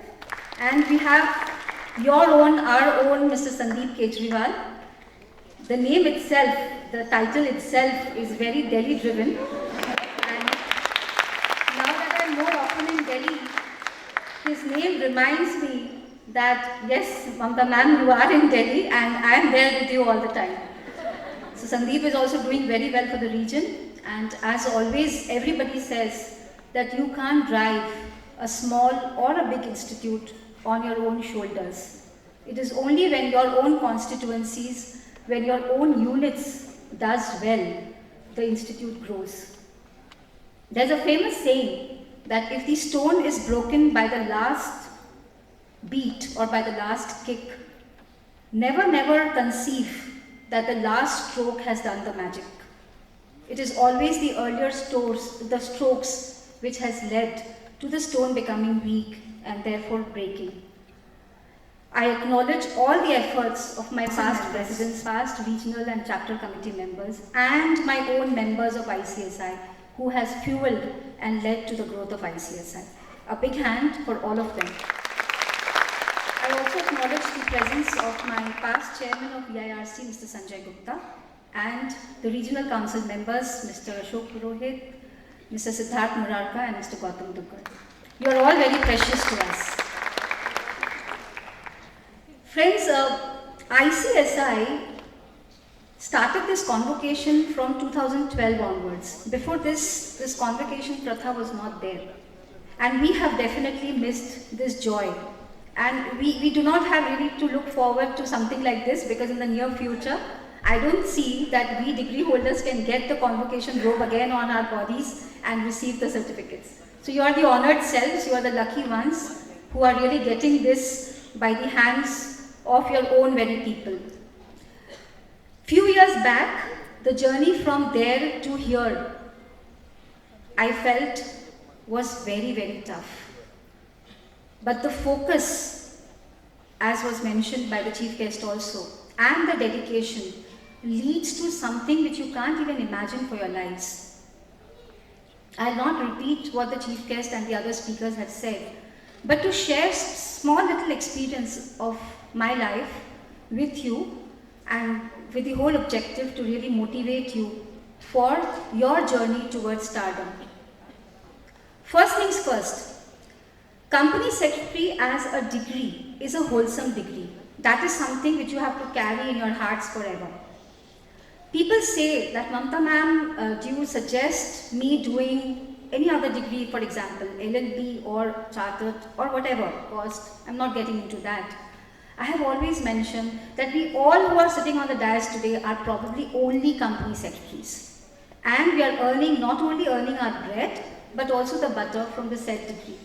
And we have our own Mr. Sandeep Kejriwal. The name itself, the title itself is very Delhi driven. And now that I'm more often in Delhi, his name reminds me that yes, Mamta ma'am, you are in Delhi and I am there with you all the time. So Sandeep is also doing very well for the region, and as always, everybody says that you can't drive a small or a big institute on your own shoulders. It is only when your own constituencies, when your own units does well, the institute grows. There's a famous saying that if the stone is broken by the last beat or by the last kick, never conceive that the last stroke has done the magic. It is always the earlier strokes which has led to the stone becoming weak and therefore breaking. I acknowledge all the efforts of my past presidents, past regional and chapter committee members, and my own members of ICSI, who has fueled and led to the growth of ICSI. A big hand for all of them. I also acknowledge the presence of my past chairman of EIRC, Mr. Sanjay Gupta, and the regional council members, Mr. Ashok Purohit, Mr. Siddharth Murarka, and Mr. Gautam Duggal. You are all very precious to us. Friends, ICSI started this convocation from 2012 onwards. Before this convocation pratha was not there. And we have definitely missed this joy. And we do not have really to look forward to something like this, because in the near future, I don't see that we degree holders can get the convocation robe again on our bodies and receive the certificates. So you are the honored selves, you are the lucky ones who are really getting this by the hands of your own very people. Few years back, the journey from there to here, I felt was very tough. But the focus, as was mentioned by the chief guest also, and the dedication leads to something which you can't even imagine for your lives. I'll not repeat what the chief guest and the other speakers have said, but to share small little experience of my life with you, and with the whole objective to really motivate you for your journey towards stardom. First things first, company secretary as a degree is a wholesome degree. That is something which you have to carry in your hearts forever. People say that, Mamta ma'am, do you suggest me doing any other degree, for example, LLB or chartered or whatever cost? I'm not getting into that. I have always mentioned that we all who are sitting on the dais today are probably only company secretaries. And we are not only earning our bread, but also the butter from the said degree.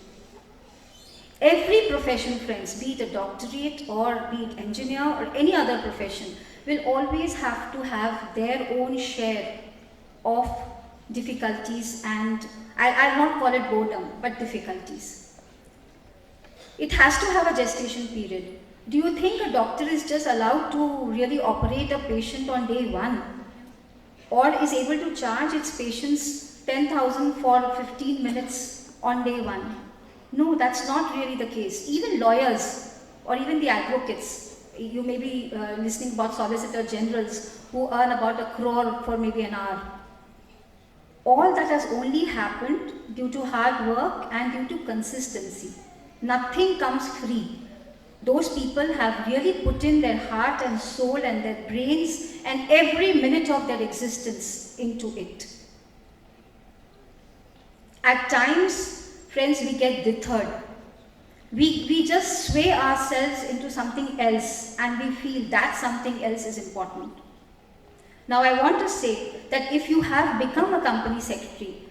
Every profession, friends, be it a doctorate or be it engineer or any other profession, will always have to have their own share of difficulties, and I'll not call it boredom, but difficulties. It has to have a gestation period. Do you think a doctor is just allowed to really operate a patient on day one, or is able to charge its patients 10,000 for 15 minutes on day one? No, that's not really the case. Even lawyers or even the advocates, you may be listening about solicitor generals who earn about 1 crore for maybe an hour. All that has only happened due to hard work and due to consistency. Nothing comes free. Those people have really put in their heart and soul and their brains and every minute of their existence into it. At times, friends, we get deterred. We just sway ourselves into something else and we feel that something else is important. Now I want to say that if you have become a company secretary,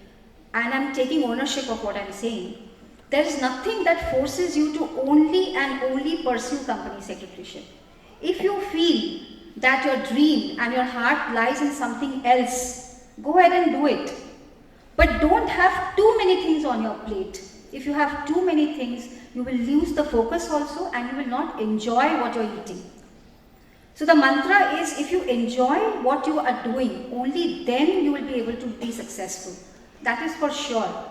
and I'm taking ownership of what I'm saying, there is nothing that forces you to only and only pursue company secretaryship. If you feel that your dream and your heart lies in something else, go ahead and do it. But don't have too many things on your plate. If you have too many things, you will lose the focus also and you will not enjoy what you're eating. So the mantra is, if you enjoy what you are doing, only then you will be able to be successful. That is for sure.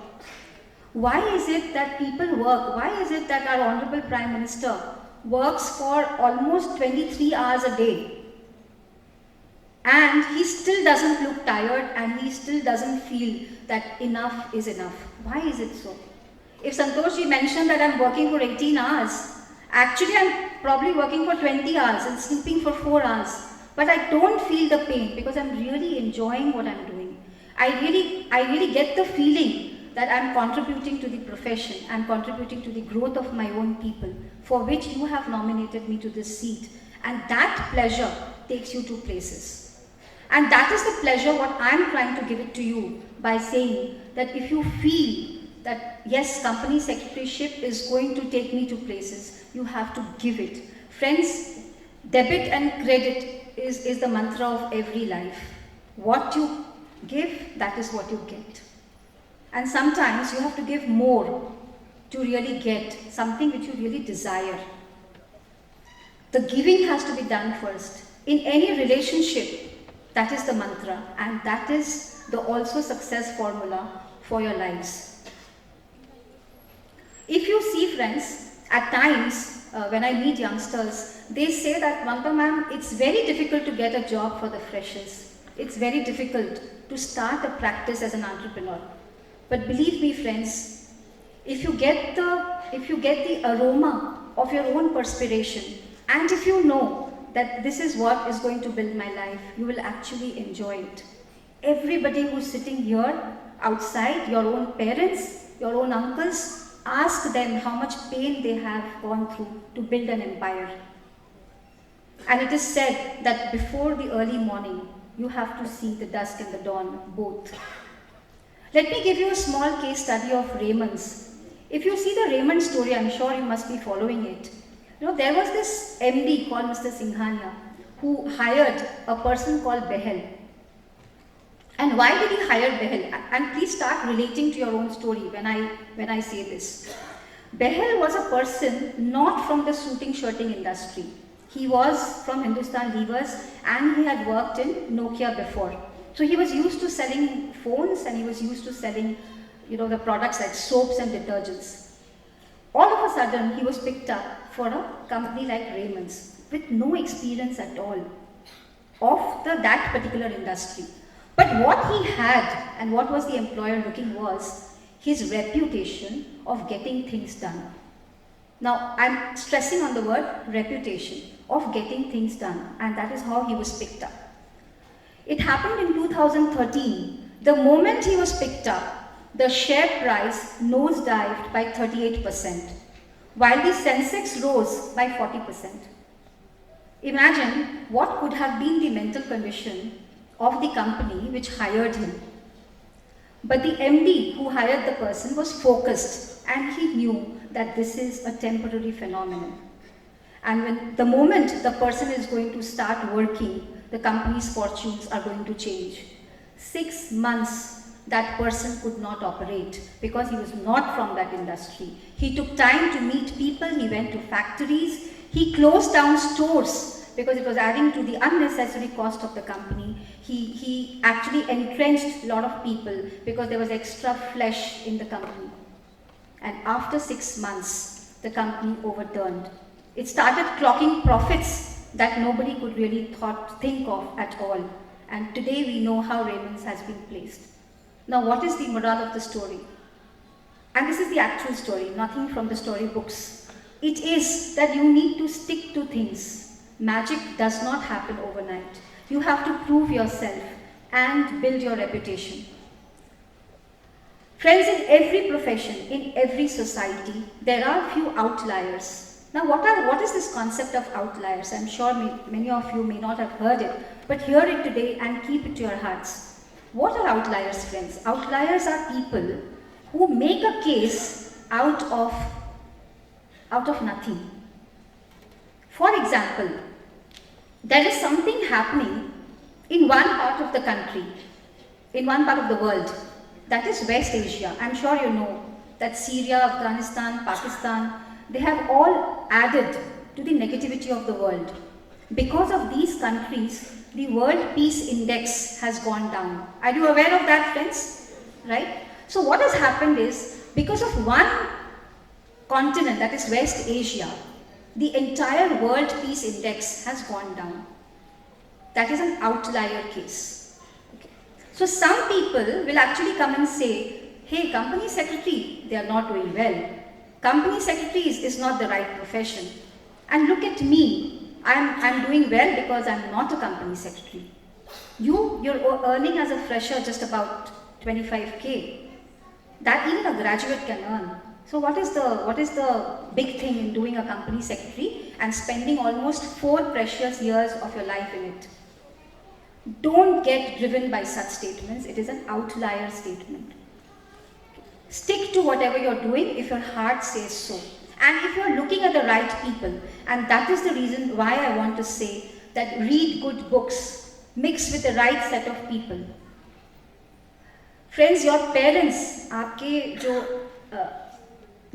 Why is it that people work? Why is it that our Honorable Prime Minister works for almost 23 hours a day? And he still doesn't look tired and he still doesn't feel that enough is enough. Why is it so? If Santoshji mentioned that I'm working for 18 hours, actually I'm probably working for 20 hours and sleeping for 4 hours. But I don't feel the pain because I'm really enjoying what I'm doing. I really get the feeling that I'm contributing to the profession, I'm contributing to the growth of my own people, for which you have nominated me to this seat. And that pleasure takes you to places. And that is the pleasure what I'm trying to give it to you by saying that if you feel that yes, company secretaryship is going to take me to places, you have to give it. Friends, debit and credit is the mantra of every life. What you give, that is what you get. And sometimes you have to give more to really get something which you really desire. The giving has to be done first. In any relationship, that is the mantra, and that is the also success formula for your lives. If you see, friends, at times when I meet youngsters, they say that, Mamta ma'am, it's very difficult to get a job for the freshers. It's very difficult to start a practice as an entrepreneur. But believe me, friends, if you get the aroma of your own perspiration, and if you know that this is what is going to build my life, you will actually enjoy it. Everybody who's sitting here outside, your own parents, your own uncles, ask them how much pain they have gone through to build an empire. And it is said that before the early morning, you have to see the dusk and the dawn both. Let me give you a small case study of Raymond's. If you see the Raymond story, I'm sure you must be following it. You know, there was this MD called Mr. Singhania who hired a person called Behel. And why did he hire Behel? And please start relating to your own story when I say this. Behel was a person not from the suiting shirting industry. He was from Hindustan Levers and he had worked in Nokia before. So he was used to selling phones and he was used to selling, the products like soaps and detergents. All of a sudden, he was picked up for a company like Raymond's with no experience at all of that particular industry. But what he had and what was the employer looking was his reputation of getting things done. Now, I'm stressing on the word reputation, of getting things done, and that is how he was picked up. It happened in 2013. The moment he was picked up, the share price nosedived by 38%, while the Sensex rose by 40%. Imagine what could have been the mental condition of the company which hired him. But the MD who hired the person was focused and he knew that this is a temporary phenomenon. And when the moment the person is going to start working, the company's fortunes are going to change. 6 months, that person could not operate because he was not from that industry. He took time to meet people, he went to factories, he closed down stores because it was adding to the unnecessary cost of the company. He actually entrenched a lot of people because there was extra flesh in the company. And after 6 months, the company overturned. It started clocking profits that nobody could really think of at all. And today we know how Raymond's has been placed. Now, what is the moral of the story? And this is the actual story, nothing from the storybooks. It is that you need to stick to things. Magic does not happen overnight. You have to prove yourself and build your reputation. Friends, in every profession, in every society, there are few outliers. Now, what is this concept of outliers? I'm sure many of you may not have heard it, but hear it today and keep it to your hearts. What are outliers, friends? Outliers are people who make a case out of nothing. For example, there is something happening in one part of the country, in one part of the world, that is West Asia. I'm sure you know that Syria, Afghanistan, Pakistan, they have all added to the negativity of the world. Because of these countries, the World Peace Index has gone down. Are you aware of that, friends? Right? So what has happened is, because of one continent, that is West Asia, the entire World Peace Index has gone down. That is an outlier case. Okay. So some people will actually come and say, hey, company secretary, they are not doing well. Company secretary is not the right profession. And look at me, I'm doing well because I'm not a company secretary. You're earning as a fresher just about 25K. That even a graduate can earn. So what is the big thing in doing a company secretary and spending almost 4 precious years of your life in it? Don't get driven by such statements. It is an outlier statement. Stick to whatever you're doing if your heart says so. And if you're looking at the right people, and that is the reason why I want to say that read good books, mix with the right set of people. Friends, your parents, आपके जो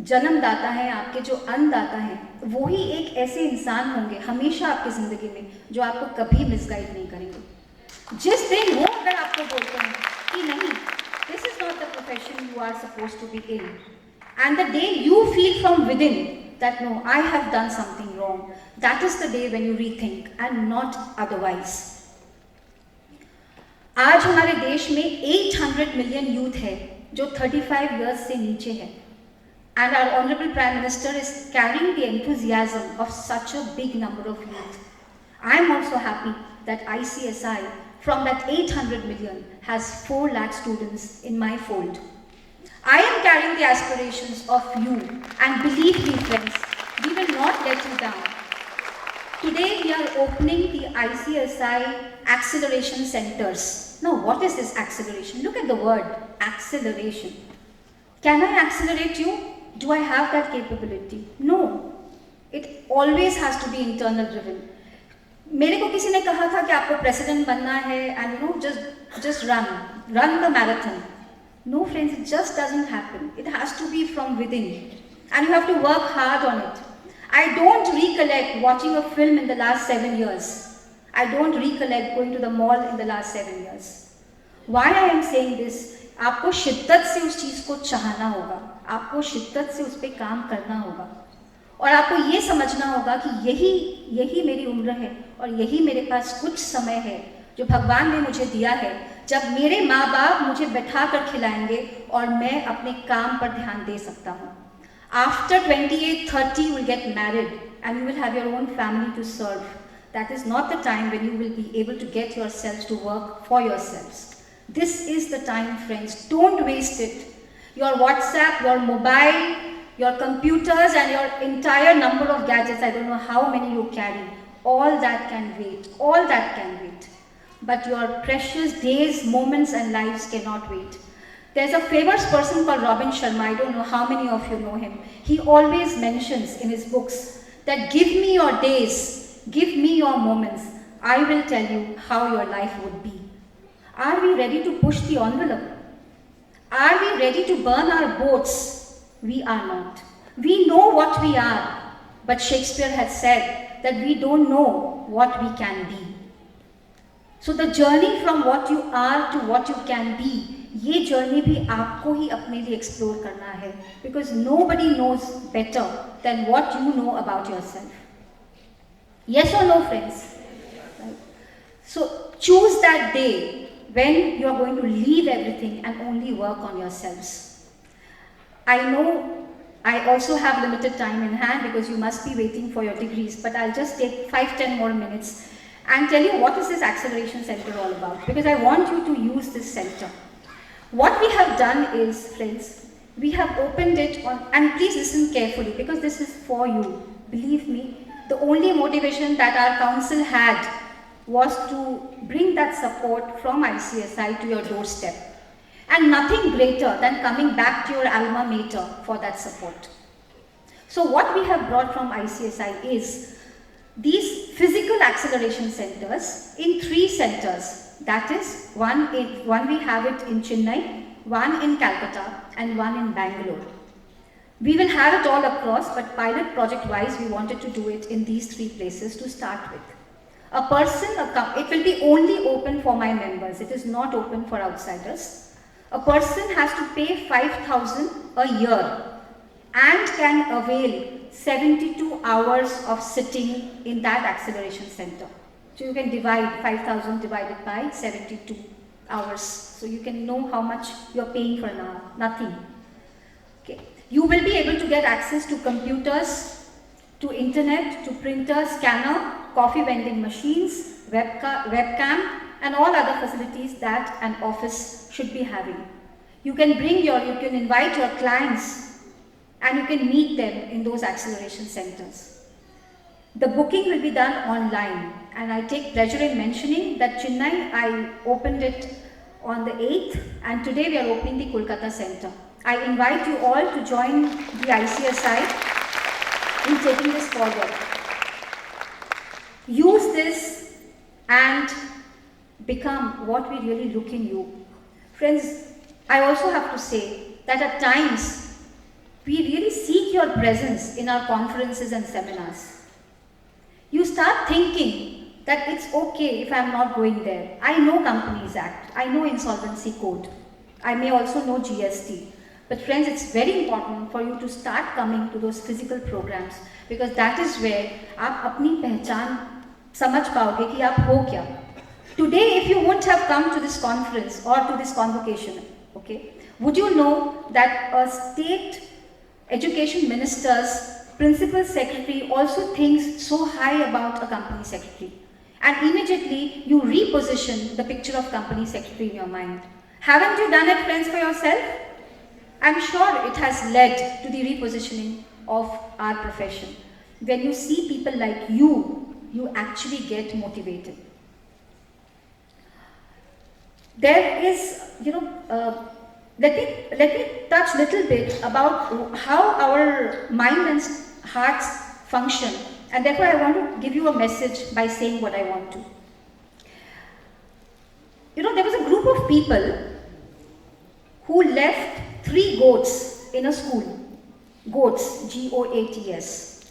जन्मदाता हैं, आपके जो अन्नदाता हैं, वो ही एक ऐसे इंसान होंगे हमेशा आपकी ज़िंदगी में जो आपको कभी मिसगाइड नहीं करेंगे। जिस दिन वो अगर आपको बोलते हैं कि नहीं, this is not the profession you are supposed to be in, and the day you feel from within that no, I have done something wrong, that is the day when you rethink and not otherwise. आज हमारे देश में 800 million youth है जो 35 years से नीचे है, and our Honorable Prime Minister is carrying the enthusiasm of such a big number of youth. I am also happy that ICSI from that 800 million has 4 lakh students in my fold. I am carrying the aspirations of you, and believe me friends, we will not let you down. Today we are opening the ICSI acceleration centers. Now what is this acceleration? Look at the word, acceleration. Can I accelerate you? Do I have that capability? No. It always has to be internal driven. मेरे को किसी ने कहा था कि आपको president बनना है and just run the marathon. No friends, it just doesn't happen. It has to be from within, and you have to work hard on it. I don't recollect watching a film in the last 7 years. I don't recollect going to the mall in the last 7 years. Why I am saying this? आपको शिद्दत से उस चीज़ को चाहना होगा, आपको शिद्दत से उस पर काम करना होगा, और आपको ये समझना होगा कि यही मेरी उम्र है और यही मेरे पास कुछ समय है जो भगवान ने मुझे दिया है, जब मेरे माँ बाप मुझे बैठा कर खिलाएंगे और मैं अपने काम पर ध्यान दे सकता हूँ. After 28-30 you will get married and you will have your own family to serve. That is not the time when you will be able to get yourselves to work for yourselves. This is the time, friends. Don't waste it. Your WhatsApp, your mobile, your computers and your entire number of gadgets, I don't know how many you carry, all that can wait. All that can wait. But your precious days, moments and lives cannot wait. There's a famous person called Robin Sharma. I don't know how many of you know him. He always mentions in his books that give me your days, give me your moments. I will tell you how your life would be. Are we ready to push the envelope? Are we ready to burn our boats? We are not. We know what we are, but Shakespeare had said that we don't know what we can be. So the journey from what you are to what you can be, ये journey भी आपको ही अपने लिए explore करना है, because nobody knows better than what you know about yourself. Yes or no, friends? Right. So choose that day when you are going to leave everything and only work on yourselves. I know I also have limited time in hand because you must be waiting for your degrees, but I'll just take 5-10 more minutes and tell you what is this acceleration center all about, because I want you to use this center. What we have done is, friends, we have opened it on, and please listen carefully because this is for you. Believe me, the only motivation that our council had was to bring that support from ICSI to your doorstep. And nothing greater than coming back to your alma mater for that support. So what we have brought from ICSI is these physical acceleration centers in 3 centers. That is, one we have it in Chennai, one in Calcutta, and one in Bangalore. We will have it all across, but pilot project wise, we wanted to do it in these 3 places to start with. It will be only open for my members. It is not open for outsiders. A person has to pay 5,000 a year and can avail 72 hours of sitting in that acceleration center. So you can divide 5,000 divided by 72 hours. So you can know how much you're paying for an hour. Nothing. Okay. You will be able to get access to computers, to internet, to printer, scanner, coffee vending machines, webcam, and all other facilities that an office should be having. You can invite your clients and you can meet them in those acceleration centers. The booking will be done online, and I take pleasure in mentioning that Chennai, I opened it on the 8th, and today we are opening the Kolkata center. I invite you all to join the ICSI in taking this forward. Use this and become what we really look in you. Friends, I also have to say that at times, we really seek your presence in our conferences and seminars. You start thinking that it's okay if I'm not going there. I know Companies Act, I know Insolvency Code, I may also know GST. But friends, it's very important for you to start coming to those physical programs, because that is where आप अपनी पहचान समझ पाओगे कि आप हो क्या. Today, if you wouldn't have come to this conference or to this convocation, okay, would you know that a state education minister's principal secretary also thinks so high about a company secretary, and immediately you reposition the picture of company secretary in your mind. Haven't you done it, friends, for yourself? I'm sure it has led to the repositioning of our profession. When you see people like you actually get motivated. There is, let me touch a little bit about how our mind and hearts function, and therefore I want to give you a message by saying what I want to. There was a group of people who left 3 goats in a school. Goats, G-O-A-T-S.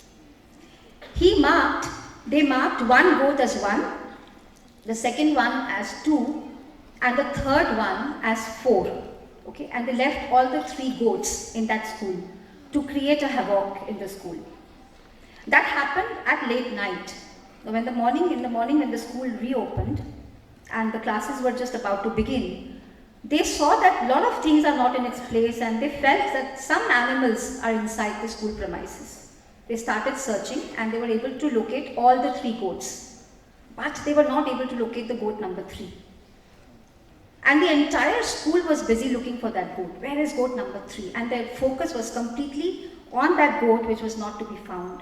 They marked one goat as 1, the second one as 2, and the third one as 4. Okay, and they left all the 3 goats in that school to create a havoc in the school. That happened at late night. In the morning when the school reopened and the classes were just about to begin, they saw that a lot of things are not in its place, and they felt that some animals are inside the school premises. They started searching and they were able to locate all the 3 goats, but they were not able to locate the goat number 3. And the entire school was busy looking for that goat. Where is goat number 3? And their focus was completely on that goat which was not to be found.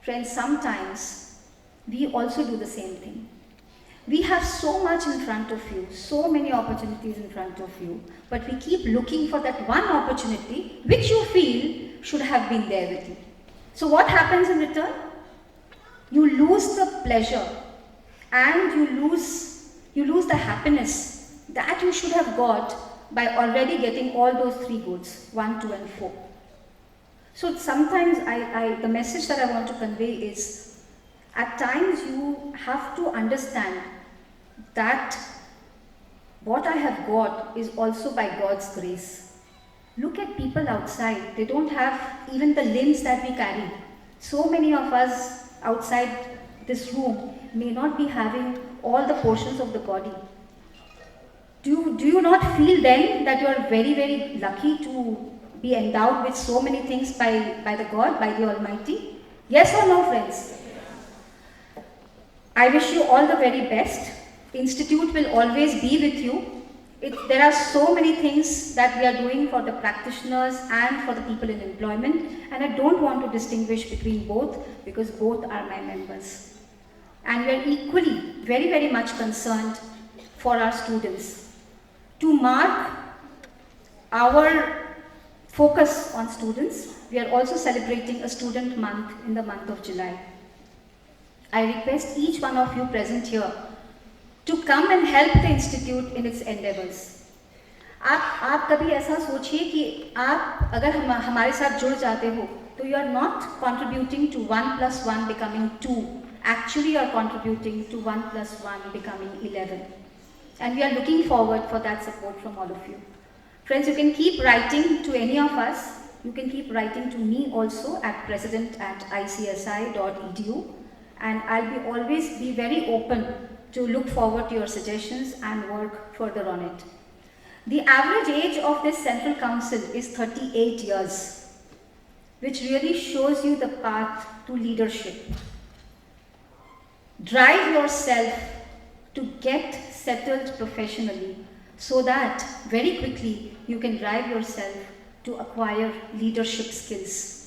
Friends, sometimes we also do the same thing. We have so much in front of you, so many opportunities in front of you, but we keep looking for that one opportunity which you feel should have been there with you. So what happens in return? You lose the pleasure and you lose the happiness that you should have got by already getting all those 3 goats, 1, 2, and 4. So sometimes the message that I want to convey is, at times you have to understand that what I have got is also by God's grace. Look at people outside. They don't have even the limbs that we carry. So many of us outside this room may not be having all the portions of the body. Do you not feel then that you are very, very lucky to be endowed with so many things by the God, by the Almighty? Yes or no, friends? I wish you all the very best. Institute will always be with you. There are so many things that we are doing for the practitioners and for the people in employment, and I don't want to distinguish between both because both are my members. And we are equally very, very much concerned for our students. To mark our focus on students, we are also celebrating a student month in the month of July. I request each one of you present here to come and help the institute in its endeavors. आप कभी ऐसा सोचिए कि आप अगर हमारे साथ जुड़ जाते हो तो you are not contributing to 1 + 1 becoming 2. Actually, you are contributing to 1 + 1 becoming 11. And we are looking forward for that support from all of you. Friends, you can keep writing to any of us. You can keep writing to me also at president@icsi.edu. And I'll always be very open to look forward to your suggestions and work further on it. The average age of this Central Council is 38 years, which really shows you the path to leadership. Drive yourself to get settled professionally so that very quickly you can drive yourself to acquire leadership skills.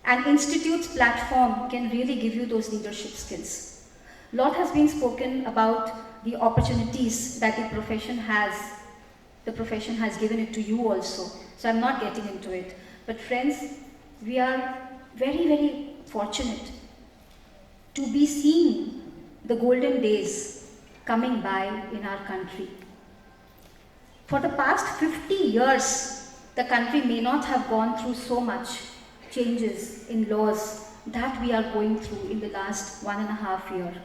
An institute's platform can really give you those leadership skills. A lot has been spoken about the opportunities that the profession has. The profession has given it to you also. So I'm not getting into it. But friends, we are very, very fortunate to be seeing the golden days coming by in our country. For the past 50 years, the country may not have gone through so much changes in laws that we are going through in the last 1.5 years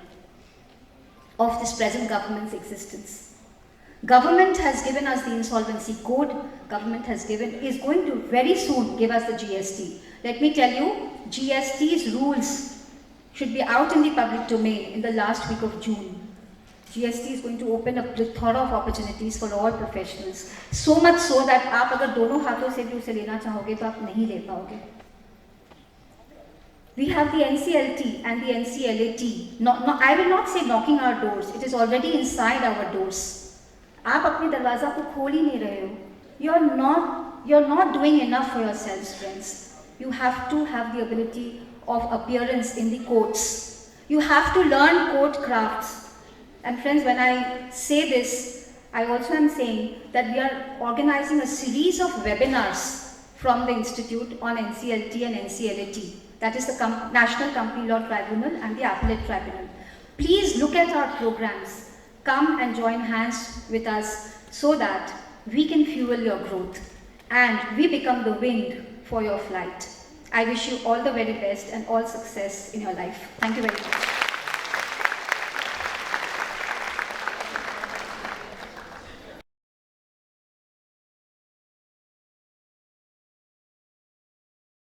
of this present government's existence. Government has given us the insolvency code. Government is going to very soon give us the GST. Let me tell you, GST's rules should be out in the public domain in the last week of June. GST is going to open a plethora of opportunities for all professionals. So much so that आप अगर दोनों हाथों से भी उसे लेना चाहोगे तो आप नहीं ले पाओगे. We have the NCLT and the NCLAT. I will not say knocking our doors. It is already inside our doors. आप अपने दरवाजा को खोल ही नहीं रहे हो. You're not doing enough for yourselves, friends. You have to have the ability of appearance in the courts. You have to learn court crafts. And friends, when I say this, I also am saying that we are organizing a series of webinars from the Institute on NCLT and NCLAT. That is the National Company Law Tribunal and the Appellate Tribunal. Please look at our programs. Come and join hands with us so that we can fuel your growth and we become the wind for your flight. I wish you all the very best and all success in your life. Thank you very much.